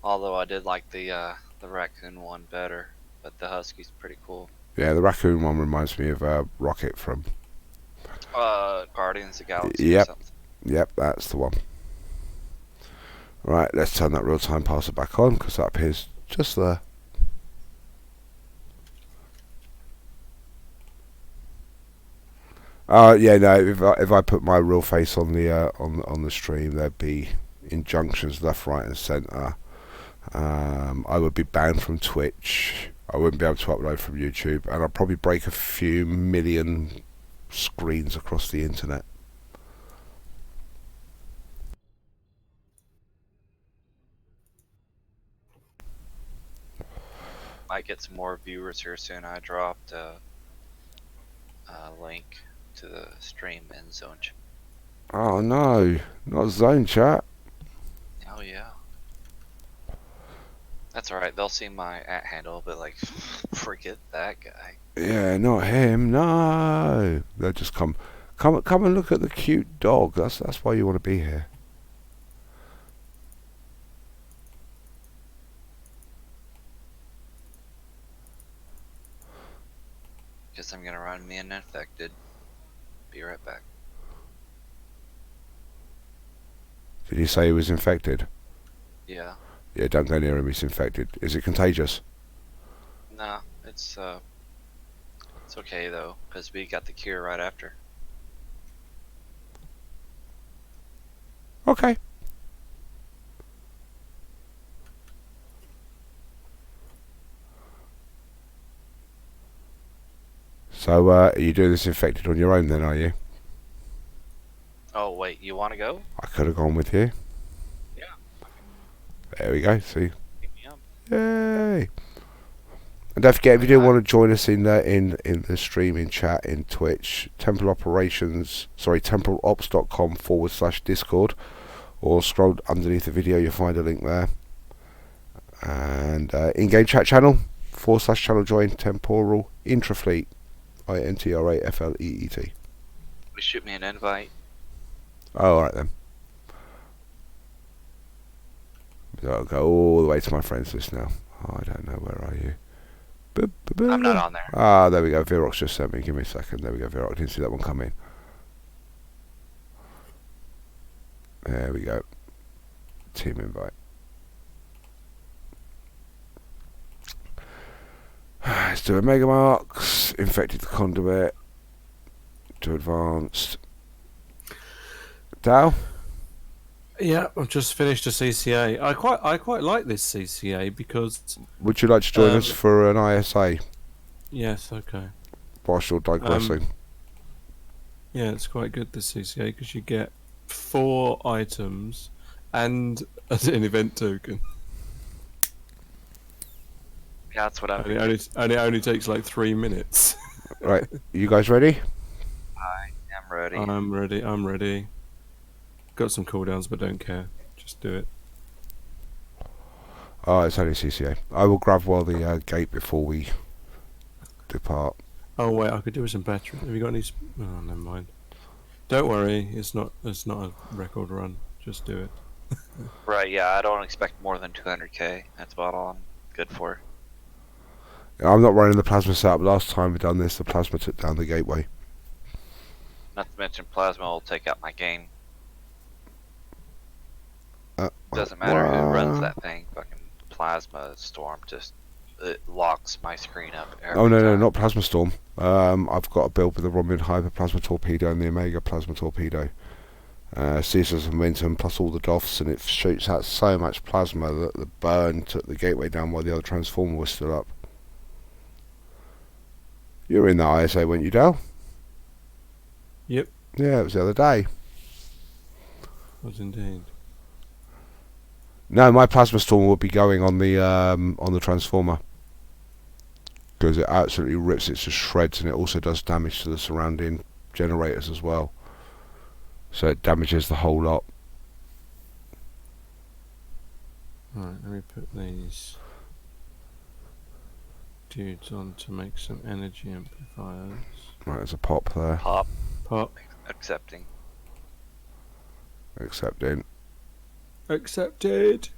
Although I did like the raccoon one better, but the husky's pretty cool. Yeah, the raccoon one reminds me of Rocket from. Guardians of the Galaxy or Yep. something. Yep, that's the one. Right, let's turn that real-time parser back on because that appears just there. Yeah, no. If I put my real face on the stream, there'd be injunctions left, right, and centre. I would be banned from Twitch. I wouldn't be able to upload from YouTube, and I'd probably break a few million screens across the internet. Might get some more viewers here soon. I dropped a link to the stream in Zone Chat. Oh no, not Zone Chat. Oh yeah. That's alright, they'll see my @handle, but like, forget that guy. Yeah, not him. No, they'll just come and look at the cute dog. That's why you want to be here. Guess I'm gonna run me an infected. Be right back. Did he say he was infected? Yeah. Yeah, don't go near him. He's infected. Is it contagious? No, it's okay though, because we got the cure right after. Okay. So, are you doing this infected on your own then, are you? Oh wait, you want to go? I could have gone with you. Yeah. There we go, see? Pick me up. Yay! And don't forget, if you do want to join us in the streaming chat in Twitch, temporalops.com/discord, or scroll underneath the video, you'll find a link there. And in-game chat channel, /channel join, Temporal Intrafleet, INTRAFLEET. Shoot me an invite. Oh, alright then. So I'll go all the way to my friends list now. Oh, I don't know, where are you? I'm not on there. Ah, there we go. Virox just sent me. Give me a second. There we go. Virox. Didn't see that one come in. There we go. Team invite. Let's do a Mega Marks. Infected the conduit. To advanced. Dow? Yeah, I've just finished a CCA. I quite like this CCA because Would you like to join us for an ISA yes, okay. whilst you're digressing? Yeah, it's quite good this CCA because you get 4 items and an event token. Yeah, that's what I'm And it only takes like 3 minutes. Right, you guys ready? I am ready. I'm ready. Got some cooldowns, but don't care. Just do it. Oh, it's only CCA. I will grab while the gate before we depart. Oh wait, I could do with some battery. Have you got any? Oh, never mind. Don't worry, it's not a record run. Just do it. Right, yeah, I don't expect more than 200k. That's about all I'm good for. I'm not running the plasma setup. Last time we done this, the plasma took down the gateway. Not to mention plasma will take out my gain. Doesn't matter who runs that thing. Fucking plasma storm just it locks my screen up. Oh no, time. not plasma storm. I've got a build with the Romulan hyper plasma torpedo and the Omega plasma torpedo. Caesar's momentum plus all the DOFs, and it shoots out so much plasma that the burn took the gateway down while the other transformer was still up. You were in the ISA, weren't you, Dale? Yep, Yeah, it was the other day. was indeed. No, my plasma storm would be going on the transformer because it absolutely rips it to shreds, and it also does damage to the surrounding generators as well. So it damages the whole lot. Right, let me put these dudes on to make some energy amplifiers. Right, there's a pop there. Pop. Pop. Accepting. Accepting. Accepted.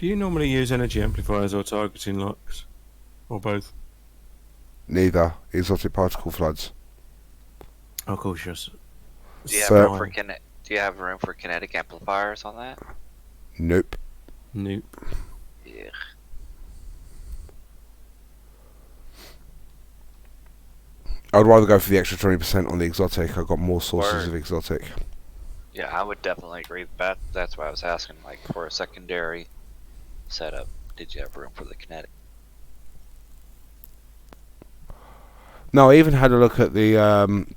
Do you normally use energy amplifiers or targeting locks? Or both? Neither. Exotic particle floods. Oh, cautious. Do you have So- room for Do you have room for kinetic amplifiers on that? Nope. Nope. Yeah. I'd rather go for the extra 20% on the exotic. I've got more sources Word. of exotic. Yeah, I would definitely agree with that. That's why I was asking, like, for a secondary setup, did you have room for the kinetic? No, I even had a look at the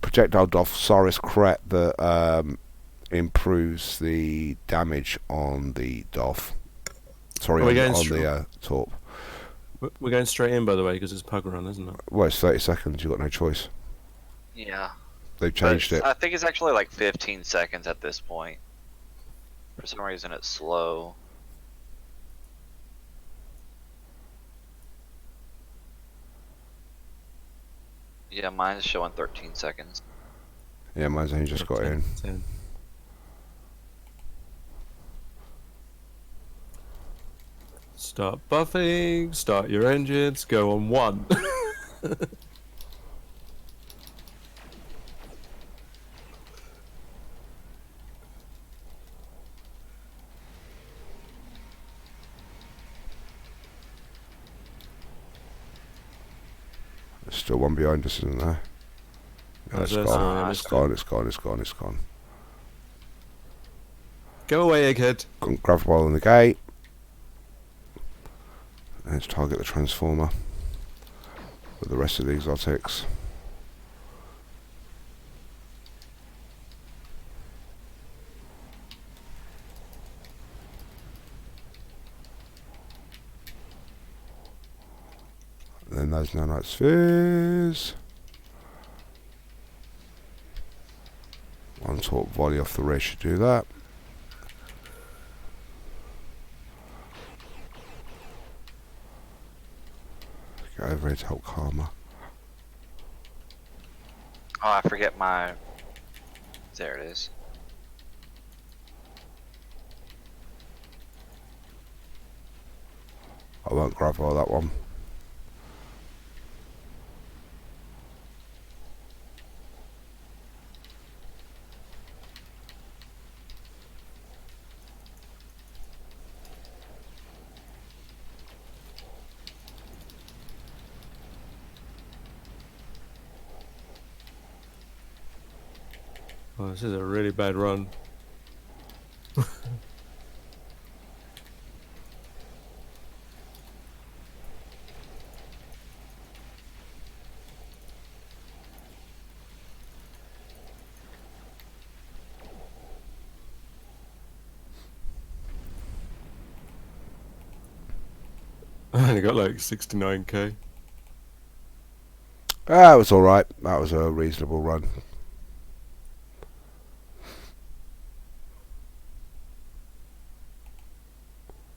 projectile DOF Saris Cret that improves the damage on the DOF. Sorry, Are we on, going on str- the Torp. We're going straight in, by the way, because it's pug run, isn't it? Well, it's 30 seconds. You've got no choice. Yeah. They've changed But it. I think it's actually like 15 seconds at this point. For some reason, it's slow. Yeah, mine's showing 13 seconds. Yeah, mine's only just got 10, in. 10. Start buffing, start your engines, go on 1. There's still one behind us, isn't there? No, Oh, it's so gone. sorry, I Ah, It's missed gone. it. It's gone. It's gone. It's gone. Go away, egghead. Grab the ball in the gate. Let's target the transformer with the rest of the exotics. And then those nanite spheres. One torp volley off the rear should do that. Go over here to help Karma. Oh, I forget my. There it is. I won't grab all that one. Oh, this is a really bad run. I only got like 69k. Ah, it was alright. That was a reasonable run.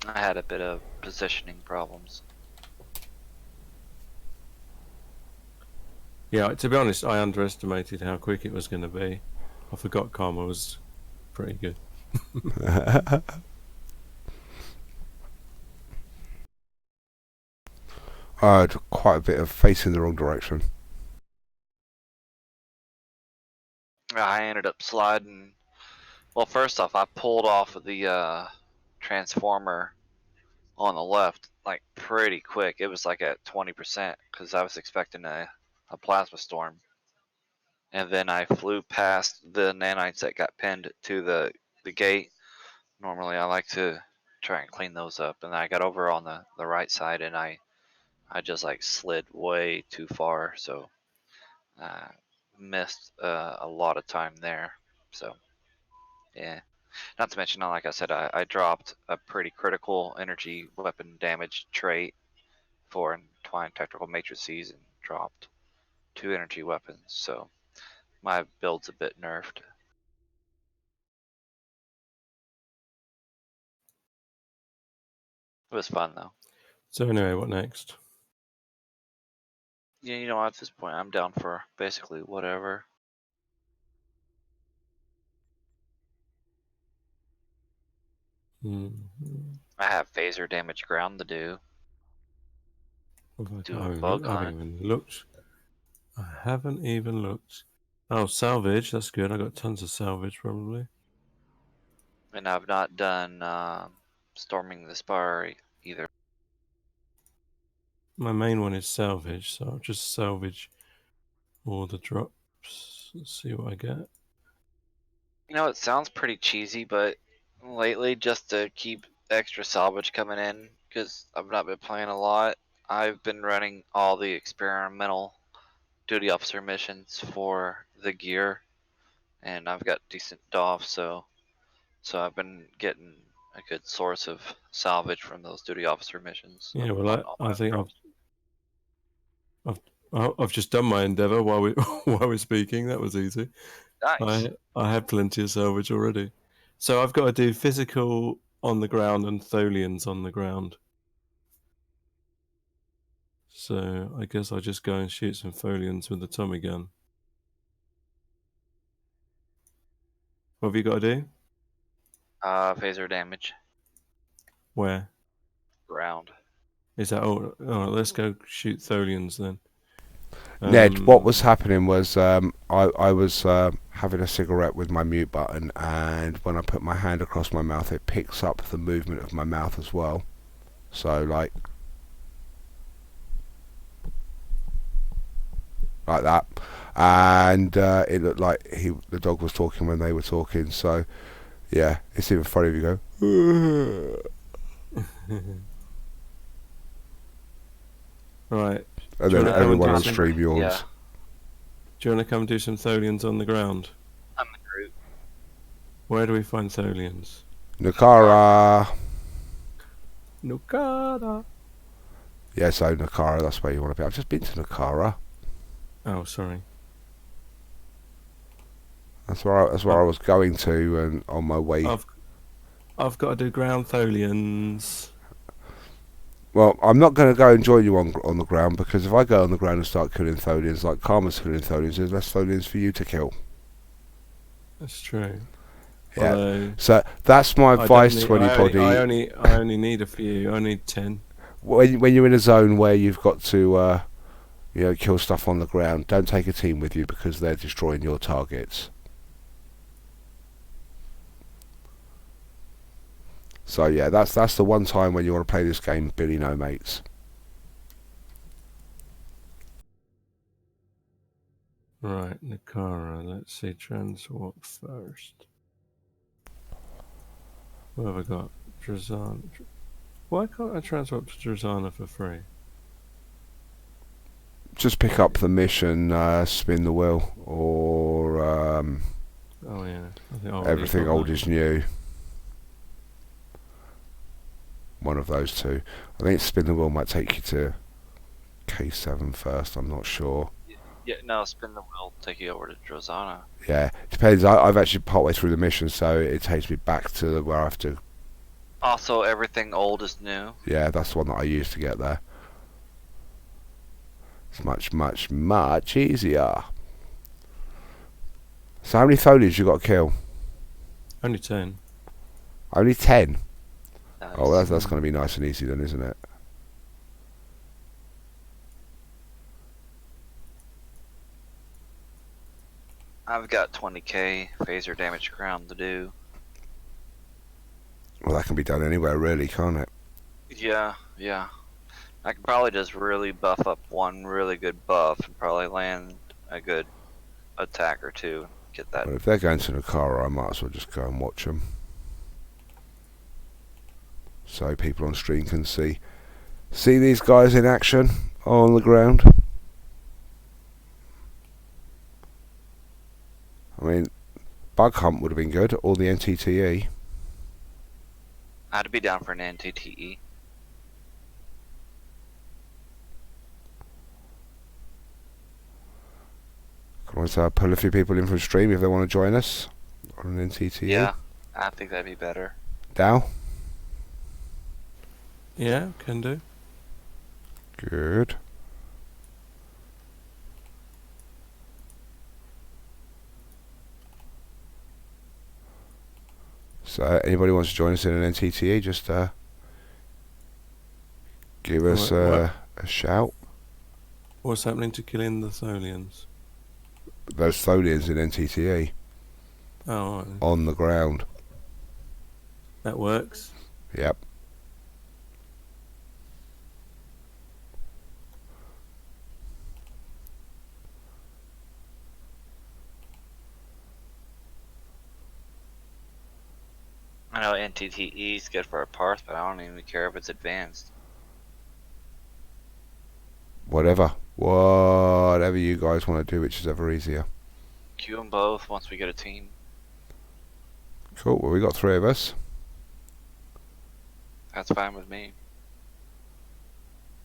I had a bit of positioning problems. Yeah, to be honest, I underestimated how quick it was going to be. I forgot Karma was pretty good. I had quite a bit of facing the wrong direction. I ended up sliding. Well, first off, I pulled off of the transformer on the left like pretty quick. It was like at 20% because I was expecting a plasma storm. And then I flew past the nanites that got pinned to the gate. Normally, I like to try and clean those up. And I got over on the right side and I just like slid way too far. So missed a lot of time there. So, yeah. Not to mention, like I said, I dropped a pretty critical energy weapon damage trait for Entwined Tactical Matrices and dropped 2 energy weapons. So my build's a bit nerfed. It was fun though. So anyway, what next? Yeah, you know, at this point, I'm down for basically whatever. Hmm. I have phaser damage ground to do. Do a bug I haven't hunt. even looked. I haven't even looked. Oh, salvage. That's good. I got tons of salvage probably. And I've not done storming the spire either. My main one is salvage, so I'll just salvage all the drops. Let's see what I get. You know, it sounds pretty cheesy, but lately, just to keep extra salvage coming in, because I've not been playing a lot, I've been running all the experimental duty officer missions for the gear, and I've got decent DOF, so I've been getting a good source of salvage from those duty officer missions Yeah, on well, all I my think patrols. I've just done my endeavour while we're speaking. That was easy. Nice. I had plenty of salvage already, so I've got to do physical on the ground and Tholians on the ground. So I guess I'll just go and shoot some Tholians with the Tommy gun. What have you got to do? Phaser damage Where ground. is that? Oh, let's go shoot Tholians then. Ned, what was happening was I was having a cigarette with my mute button, and when I put my hand across my mouth, it picks up the movement of my mouth as well. So like that, and it looked like the dog was talking when they were talking. So yeah, it's even funny if you go. Right. And Do you then wanna come and everyone do on some- stream yawns. Yeah, Do you want to come do some Tholians on the ground? I'm the group. Where do we find Tholians? Nakara. Nukara. Yeah, so Nakara, that's where you want to be. I've just been to Nakara. Oh, sorry. That's where I was going to, and on my way. I've got to do ground Tholians. Well, I'm not going to go and join you on the ground, because if I go on the ground and start killing Tholians like Karma's killing Tholians, there's less Tholians for you to kill. That's true. Yeah. Although, So that's my I don't advice need- to anybody. I only need a few. I need 10. When you're in a zone where you've got to kill stuff on the ground, don't take a team with you, because they're destroying your targets. So yeah, that's the one time when you want to play this game, Billy No Mates. Right, Nakara. Let's see. Transwarp first. What have I got? Drazana. Why can't I transwarp to Drazana for free? Just pick up the mission, spin the wheel, or Oh yeah. I think I everything already got old that. is new. One of those two. I think spin the wheel might take you to K7 first. I'm not sure. Yeah, no, spin the wheel, take you over to Drozana. Yeah, depends. I've actually partway through the mission, so it takes me back to where I have to. Also, everything old is new. Yeah, that's the one that I used to get there. It's much, much, much easier. So how many Tholians you got to kill? Only 10. Only 10? Nice. Oh, that's going to be nice and easy then, isn't it? I've got 20k phaser damage ground to do. Well, that can be done anywhere, really, can't it? Yeah. I could probably just really buff up one really good buff and probably land a good attack or two. Get that. Well, if they're going to Nakara, I might as well just go and watch them. So people on stream can see these guys in action on the ground. I mean, Bug Hunt would have been good, or the NTTE. I'd be down for an NTTE. Can always pull a few people in from stream if they want to join us on an NTTE. Yeah, I think that'd be better. Dow? Yeah, can do. Good. So anybody wants to join us in an NTTE, just give us What- a shout. What's happening to killing the Tholians? Those Tholians in NTTE Oh, all right then. on the ground. That works. Yep. I know NTTE is good for a parse, but I don't even care if it's advanced. Whatever you guys want to do, which is ever easier. Queue them both once we get a team. Cool. Well, we got 3 of us. That's fine with me.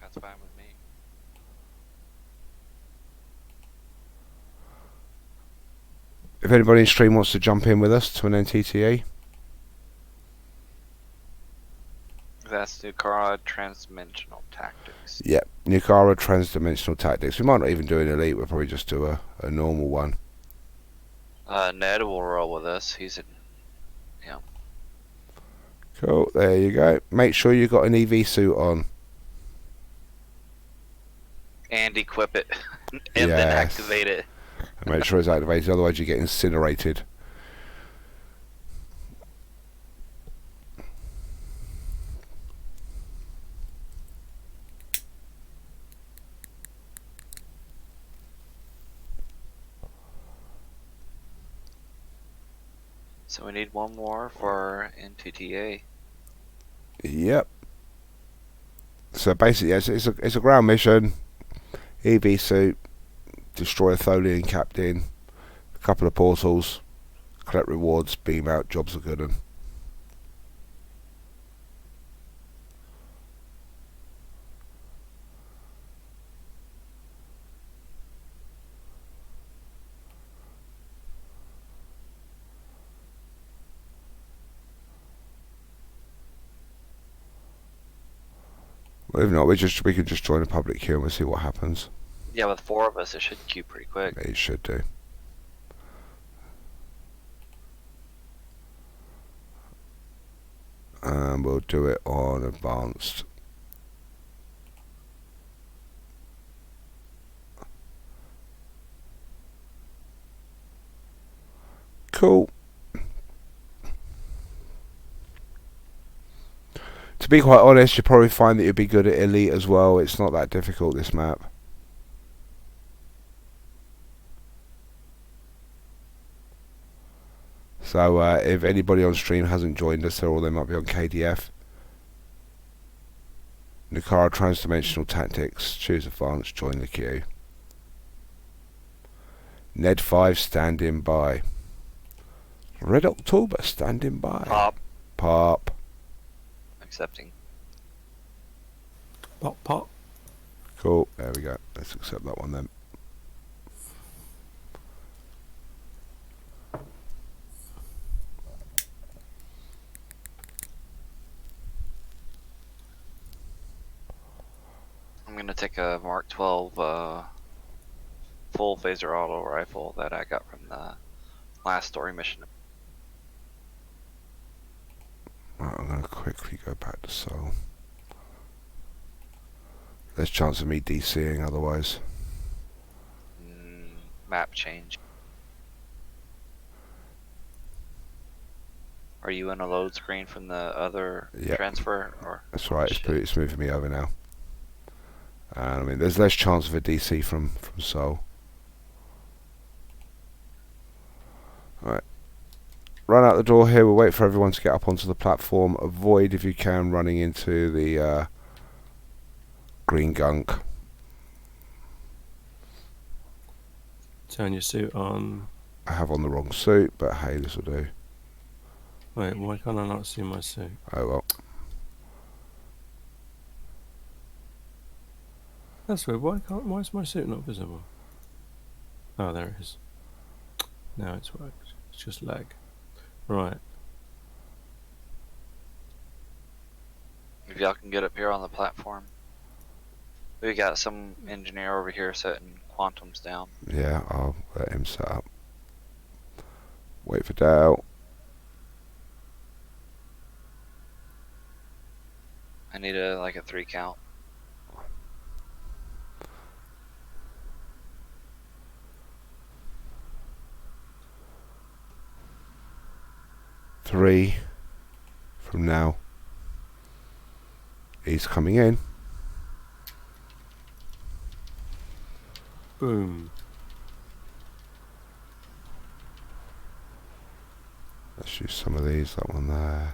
That's fine with me. If anybody in stream wants to jump in with us to an NTTA, That's the Kara transdimensional tactics. yep. Nukara transdimensional tactics. We might not even do an elite. We'll probably just do a normal one. Ned will roll with us. He's in. Cool. There you go. Make sure you got an EV suit on. And equip it. And then Yes. activate it. And make sure it's activated. Otherwise, you get incinerated. So we need one more for NTTA. Yep. So basically, yes, it's a ground mission. EV suit, destroy a Tholian captain, a couple of portals, collect rewards, beam out, jobs are good. And well, if not, we can just join a public queue and we'll see what happens. Yeah, with 4 of us, it should queue pretty quick. It should do. And we'll do it on advanced. Cool. To be quite honest, you probably find that you'd be good at elite as well. It's not that difficult, this map. So if anybody on stream hasn't joined us, or they might be on KDF. Nukara Transdimensional Tactics, choose advanced, join the queue. Ned 5 standing by. Red October standing by. Pop. Pop. Accepting. Pop, pop. Cool, there we go. Let's accept that one then. I'm gonna take a Mark 12 full phaser auto rifle that I got from the last story mission. Right, I'm going to quickly go back to Seoul. There's chance of me DCing otherwise. Map change. Are you in a load screen from the other Yep. transfer? Or That's right, Shit. it's moving me over now. And I mean, there's less chance of a DC from Seoul. Right. Run out the door here, we'll wait for everyone to get up onto the platform. Avoid, if you can, running into the green gunk. Turn your suit on. I have on the wrong suit, but hey, this will do. Wait, why can't I not see my suit? Oh well. That's weird. Why is my suit not visible? Oh, there it is. Now it's worked. It's just lag. Right. if y'all can get up here on the platform. We got some engineer over here setting quantums down. Yeah, I'll let him set up. Wait for Dale. I need like a 3 count. 3 from now. He's coming in. Boom. Let's use some of these. That one there.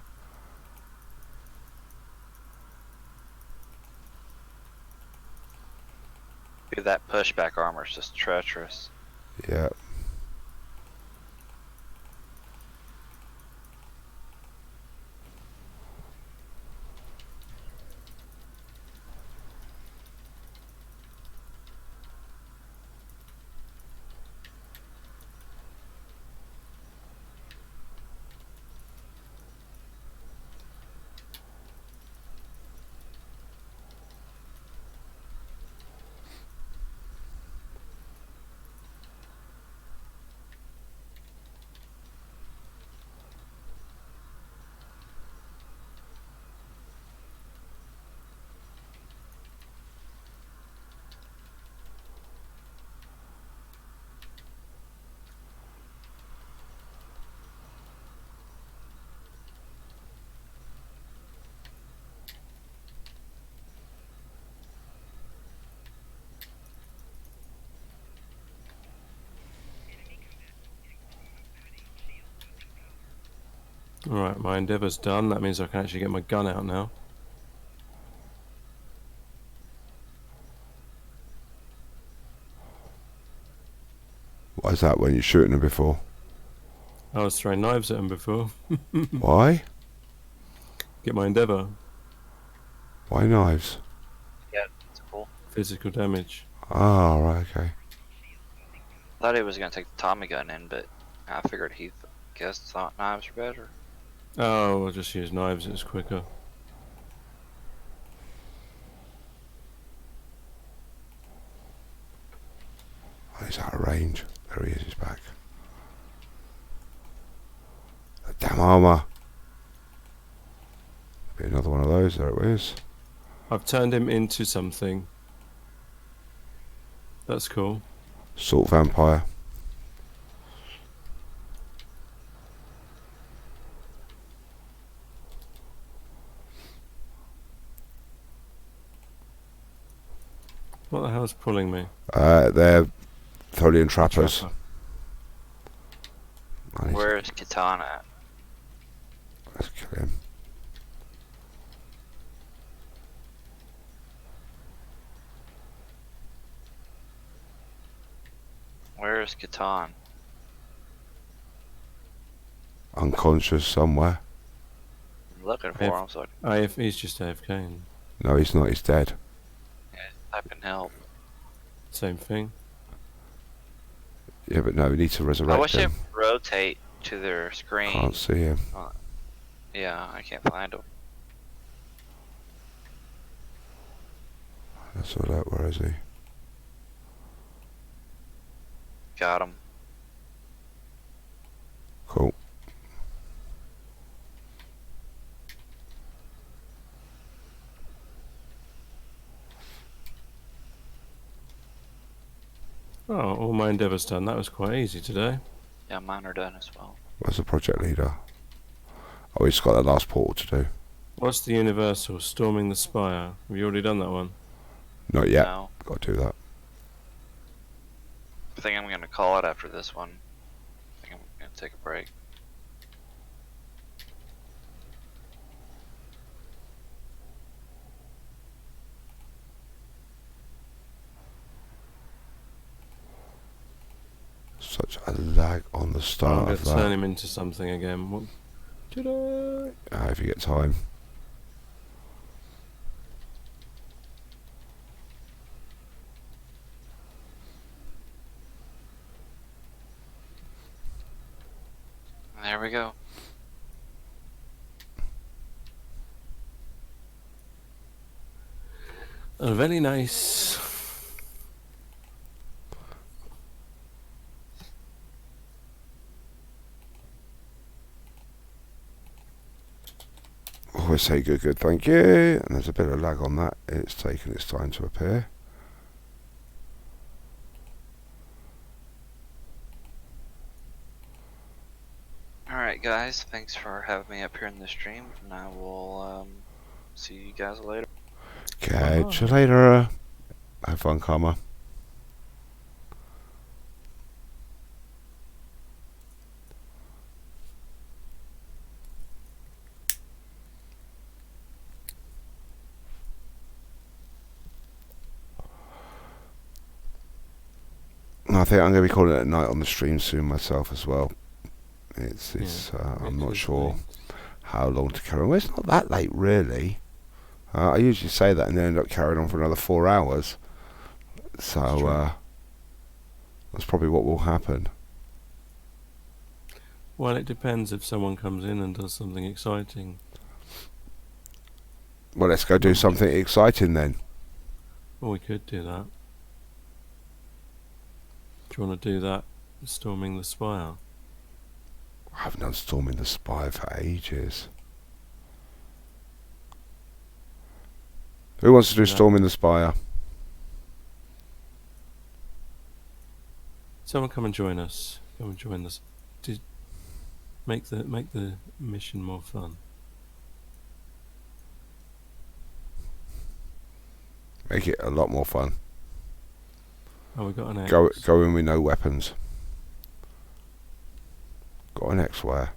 Dude, that pushback armor is just treacherous. Yeah. Alright, my endeavour's done. That means I can actually get my gun out now. Why is that when you're shooting them before? I was throwing knives at him before. Why? Get my endeavour. Why knives? Yeah, it's cool. Physical damage. Ah, right, okay. Thought he was gonna take the Tommy gun in, but I figured he guessed thought knives were better. Oh, I'll just use knives, it's quicker. Oh, he's out of range. There he is, he's back. That damn armour. Be another one of those, there it is. I've turned him into something. That's cool. Salt vampire. What the hell's pulling me? They're Tholian trappers. Trapper. Where's Katana at? Let's kill him. Where's Catan? Unconscious somewhere. I'm looking for him, so He's just AFK. No, he's not, he's dead. I can help. Same thing. Yeah, but no, we need to I resurrect wish it him. would rotate to their screen. Can't see him. Yeah, I can't find him. Let's have a look, where is he? Got him. Cool. Oh, all my endeavours done. That was quite easy today. Yeah, mine are done as well. Where's the project leader? Oh, he's got that last portal to do. What's the universal? Storming the Spire. Have you already done that one? Not yet. No, Got to do that. I think I'm gonna call it after this one. I think I'm gonna take a break. Such a lag on the I'm start going of to turn that. him into something again. What? Did I? If you get time. There we go. Oh, very nice. Always say good, good, thank you. And there's a bit of lag on that. It's taken its time to appear. Alright, Alright, guys, thanks for having me up here in the stream, and I will see you guys later. Catch you later. Have fun, Karma. I think I'm going to be calling it at night on the stream soon myself as well. I'm not sure how long to carry on. Well, it's not that late, really. I usually say that and then end up carrying on for another 4 hours. So that's probably what will happen. Well, it depends if someone comes in and does something exciting. Well, let's go do something exciting then. Well, we could do that. Do you want to do that? Storming the spire? I haven't done Storming the Spire for ages. Who wants to do Storming the Spire? Someone come and join us. Come and join us. Make the mission more fun. Make it a lot more fun. Oh, we got an X. Go in with no weapons. Got an X where?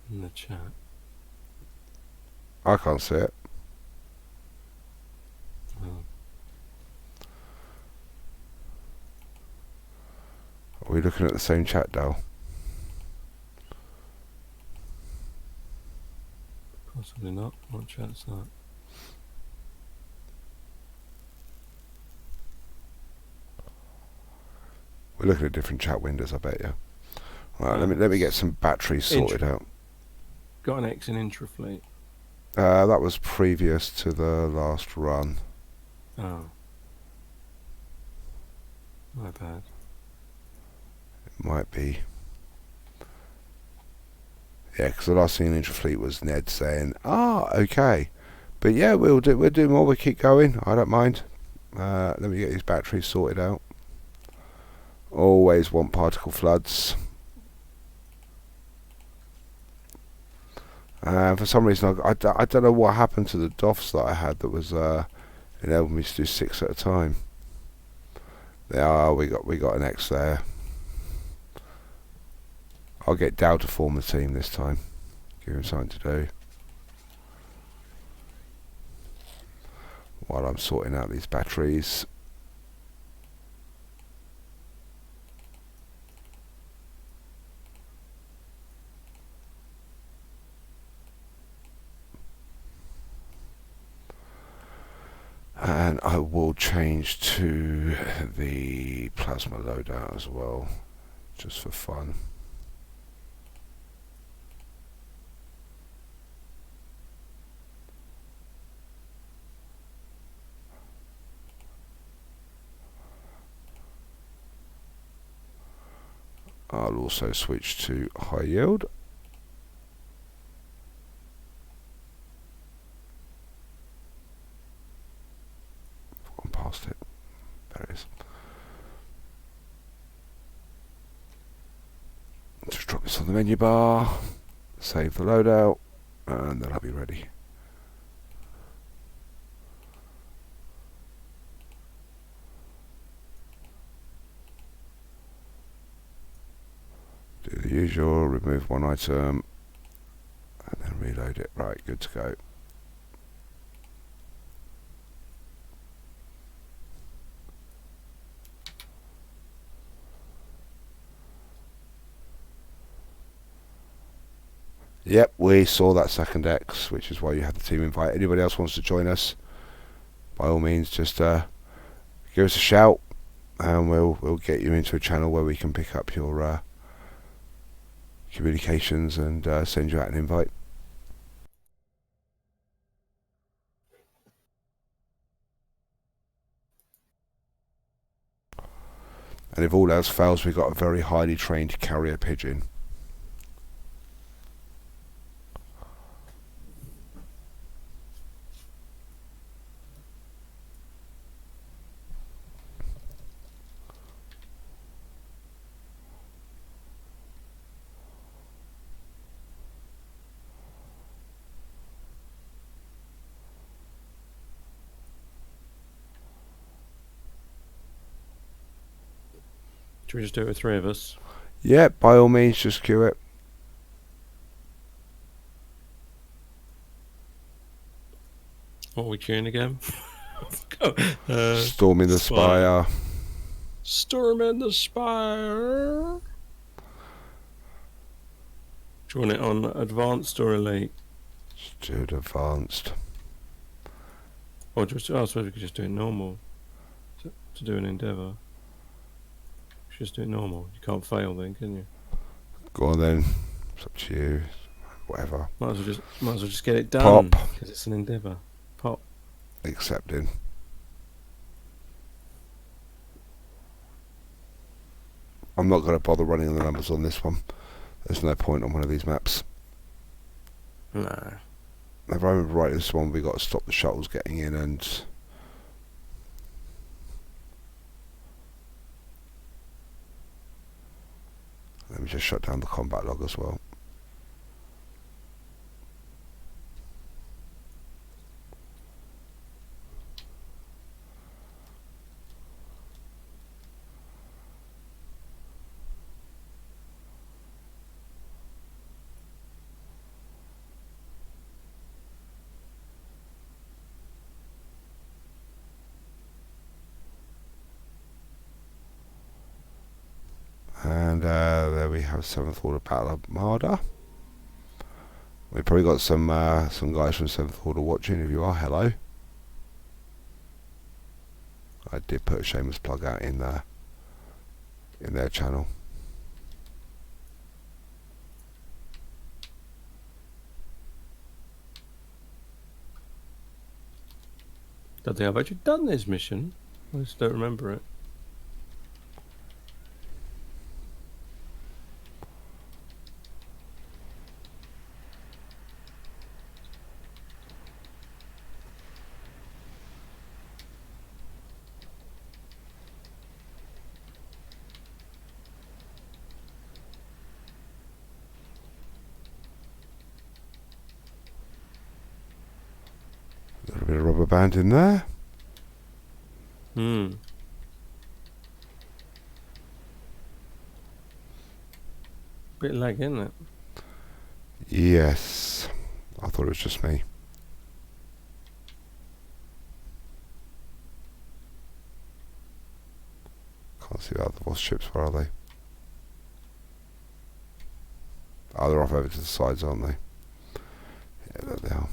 In the chat. I can't see it. Oh. Are we looking at the same chat, Dal? Possibly not. What chat's that? We're looking at different chat windows, I bet you. Right, let me get some batteries sorted out. Got an X in Intrafleet. That was previous to the last run. Oh. My bad. It might be. Yeah, because the last thing in Intrafleet was Ned saying, okay. But yeah, we'll do more, we'll keep going, I don't mind. Let me get these batteries sorted out. Always want particle floods. For some reason, I don't know what happened to the DOFs that I had that was enabled me to do 6 at a time. There are, we got an X there. I'll get Dow to form the team this time. Give him something to do. While I'm sorting out these batteries. And I will change to the plasma loadout as well, just for fun. I'll also switch to high yield. I've gone past it. There it is. Just drop this on the menu bar, save the loadout, and then I'll be ready. Do the usual, remove one item, and then reload it. Right, good to go. Yep, we saw that second X, which is why you had the team invite. Anybody else wants to join us, by all means, just give us a shout, and we'll get you into a channel where we can pick up your communications and send you out an invite. And if all else fails, we've got a very highly trained carrier pigeon. Should we just do it with 3 of us? Yeah, by all means, just queue it. What are we queuing again? Storming the Spire. Storming the Spire. Do you want it on advanced or elite? Just do it advanced. Or just, I suppose we could just do it normal. To do an endeavour. Just do it normal. You can't fail then, can you? Go on then. It's up to you. Whatever. Might as well just get it done. Pop. Because it's an endeavour. Pop. Accepting. I'm not going to bother running the numbers on this one. There's no point on one of these maps. No. If I remember right, this one we got to stop the shuttles getting in, and let me just shut down the combat log as well. And there we have 7th Order Battle Armada. We've probably got some guys from 7th Order watching. If you are, hello. I did put a shameless plug out in their channel. Don't think I've actually done this mission. I just don't remember it. A little bit of rubber band in there. Hmm. Bit lag, isn't it? Yes. I thought it was just me. Can't see the other boss ships. Where are they? Oh, they're off over to the sides, aren't they? Yeah, there they are.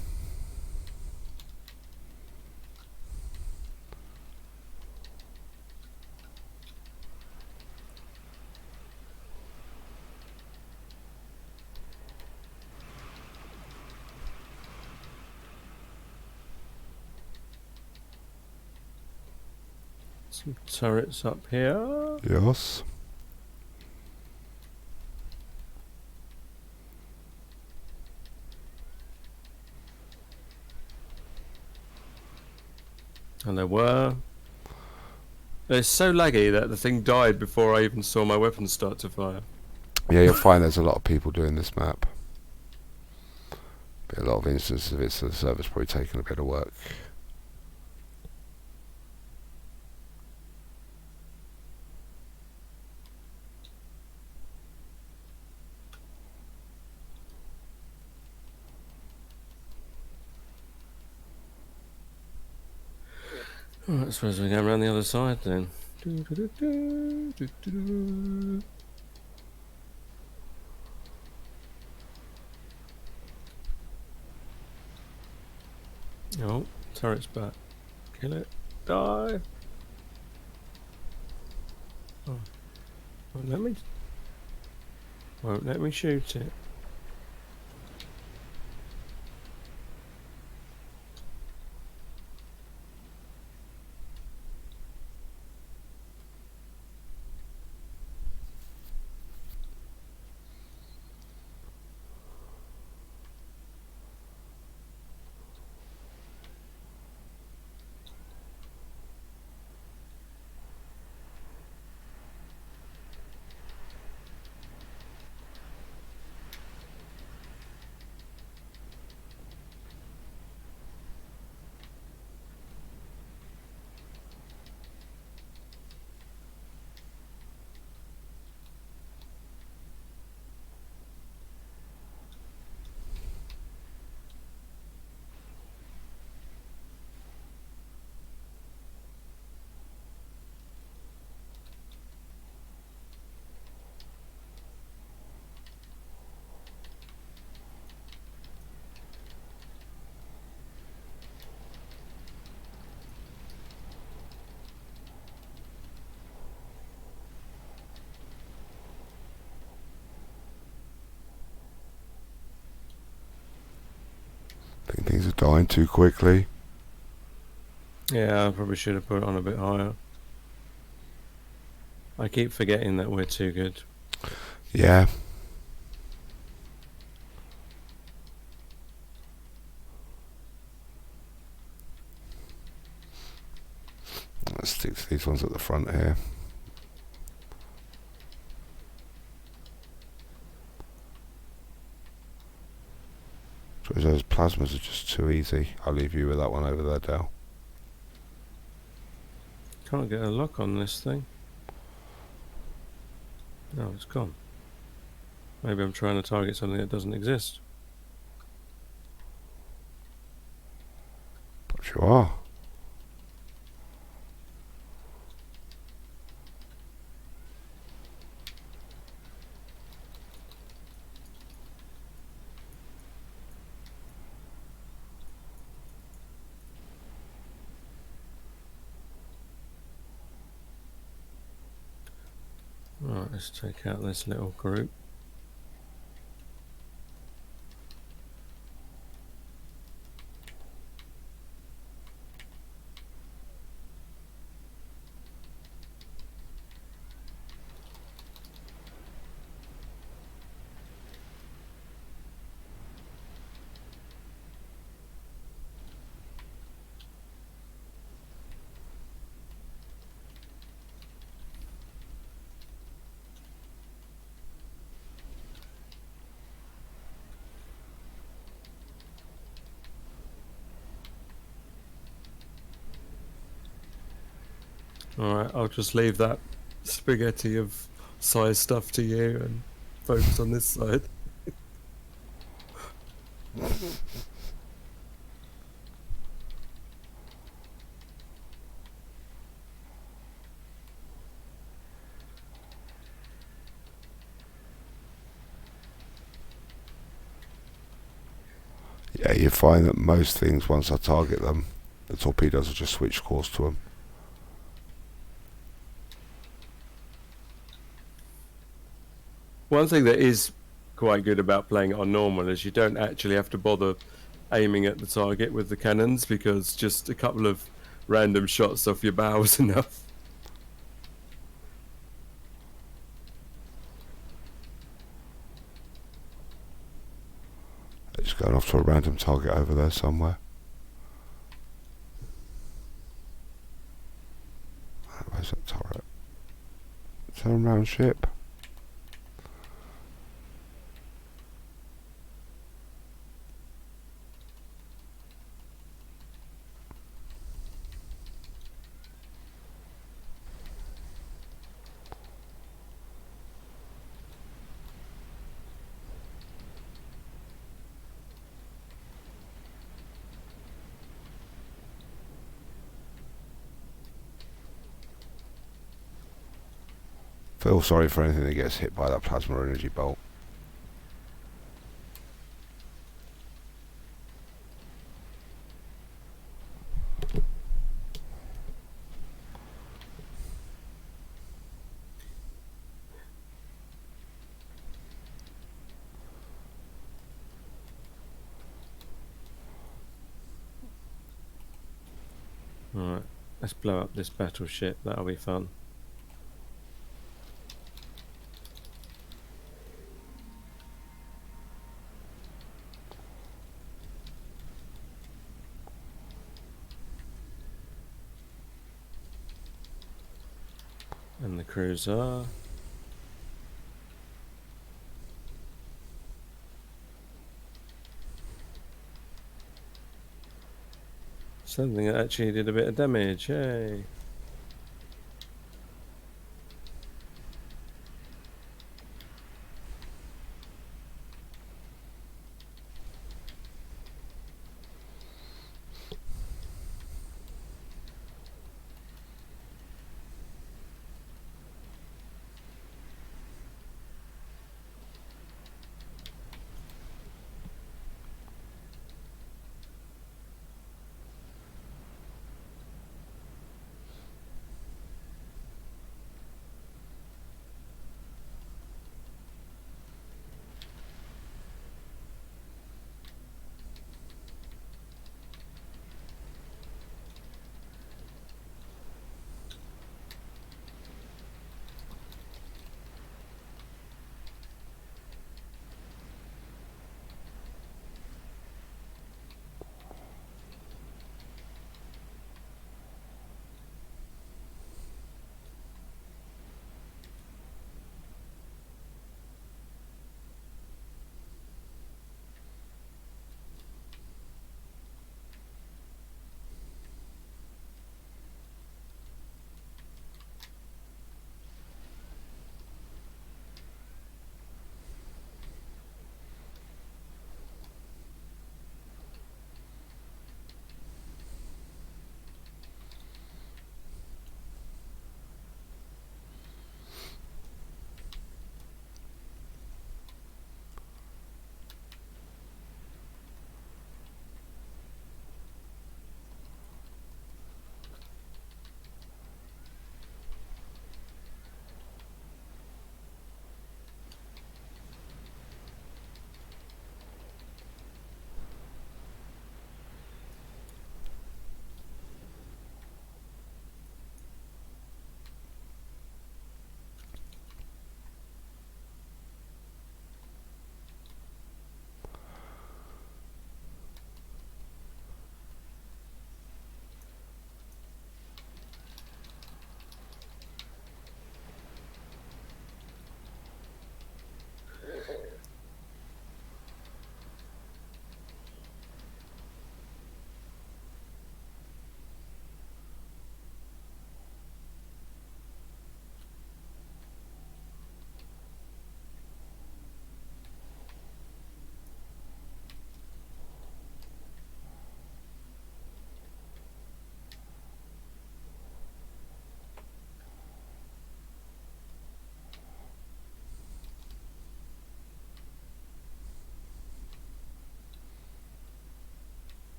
Some turrets up here. Yes. And there were. It's so laggy that the thing died before I even saw my weapons start to fire. Yeah, you'll find there's a lot of people doing this map. Be a lot of instances of it, so the server's probably taking a bit of work. Alright, I suppose we go around the other side then. Do-do-do-do, oh, turret's back. Kill it. Die. Oh. Won't let me shoot it. dying too quickly. Yeah, I probably should have put it on a bit higher. I keep forgetting that we're too good. Yeah. Let's stick to these ones at the front here. So those plasmas are just too easy. I'll leave you with that one over there, Dale. Can't get a lock on this thing. No, it's gone. Maybe I'm trying to target something that doesn't exist. But you are. Right, let's take out this little group. Alright, I'll just leave that spaghetti of size stuff to you and focus on this side. Yeah, you find that most things, once I target them, the torpedoes will just switch course to them. One thing that is quite good about playing it on normal is you don't actually have to bother aiming at the target with the cannons, because just a couple of random shots off your bow is enough. It's going off to a random target over there somewhere. Where's that turret? Turn round ship. Feel sorry for anything that gets hit by that plasma energy bolt. Alright, let's blow up this battleship, that'll be fun. And the cruiser. Something that actually did a bit of damage, yay!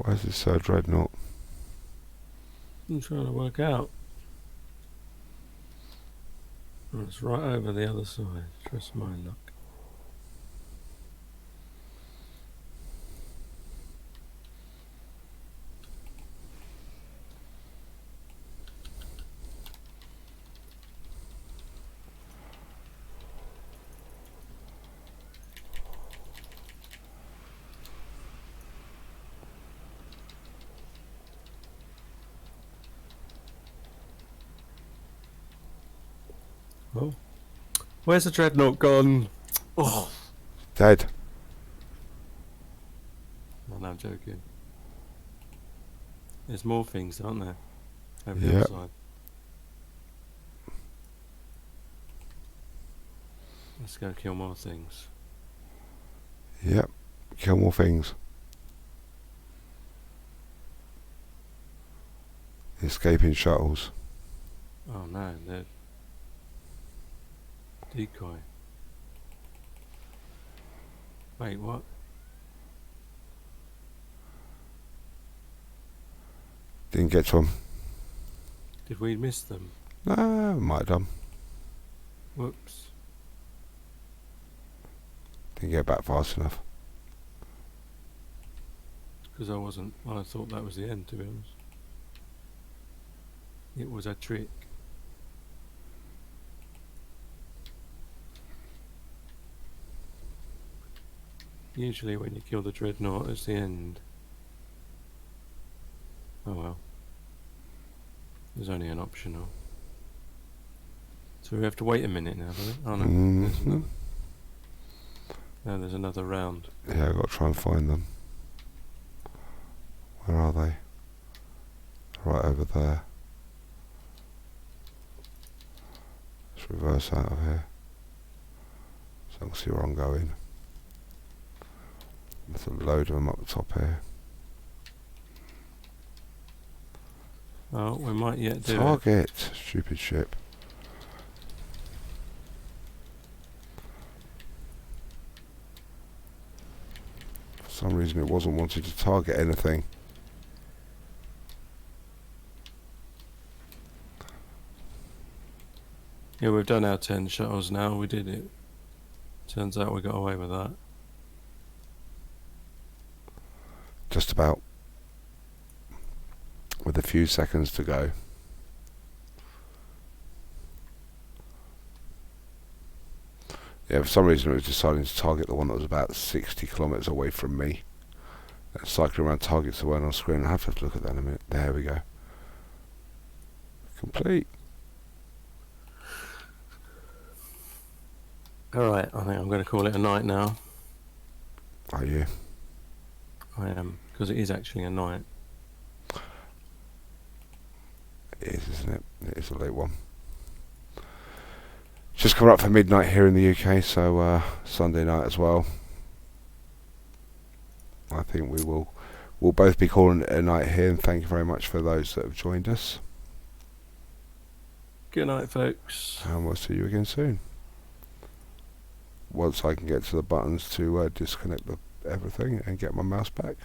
Where's this dreadnought? I'm trying to work out. Oh, it's right over the other side. Trust my luck. Oh. Where's the dreadnought gone? Oh. Dead. Oh, no, I'm joking. There's more things, aren't there? Over the Yep. other side. Let's go kill more things. Yep. Kill more things. Escaping shuttles. Oh no, they're decoy. Wait, what? Didn't get to them. Did we miss them? No, might have done. Whoops. Didn't get back fast enough. Because I wasn't. I thought that was the end, to be honest. It was a trick. Usually when you kill the dreadnought, it's the end. Oh well. There's only an optional. So we have to wait a minute now, do we? Oh no, there's Mhm. another. No, there's another round. Yeah, I've got to try and find them. Where are they? Right over there. Let's reverse out of here, so I can see where I'm going. There's a load of them up the top here. Oh, we might yet do it. Target! Stupid ship. For some reason it wasn't wanting to target anything. Yeah, we've done our 10 shuttles now. We did it. Turns out we got away with that. Just about. With a few seconds to go. Yeah, for some reason it was deciding to target the one that was about 60 kilometres away from me. And cycling around targets that weren't on screen. I have to look at that in a minute. There we go. Complete. Alright, I think I'm going to call it a night now. Are you? I am, because it is actually a night. It is, isn't it? It is a late one. Just coming up for midnight here in the UK, so Sunday night as well. I think we'll both be calling it a night here, and thank you very much for those that have joined us. Good night, folks. And we'll see you again soon. Once I can get to the buttons to disconnect everything and get my mouse back.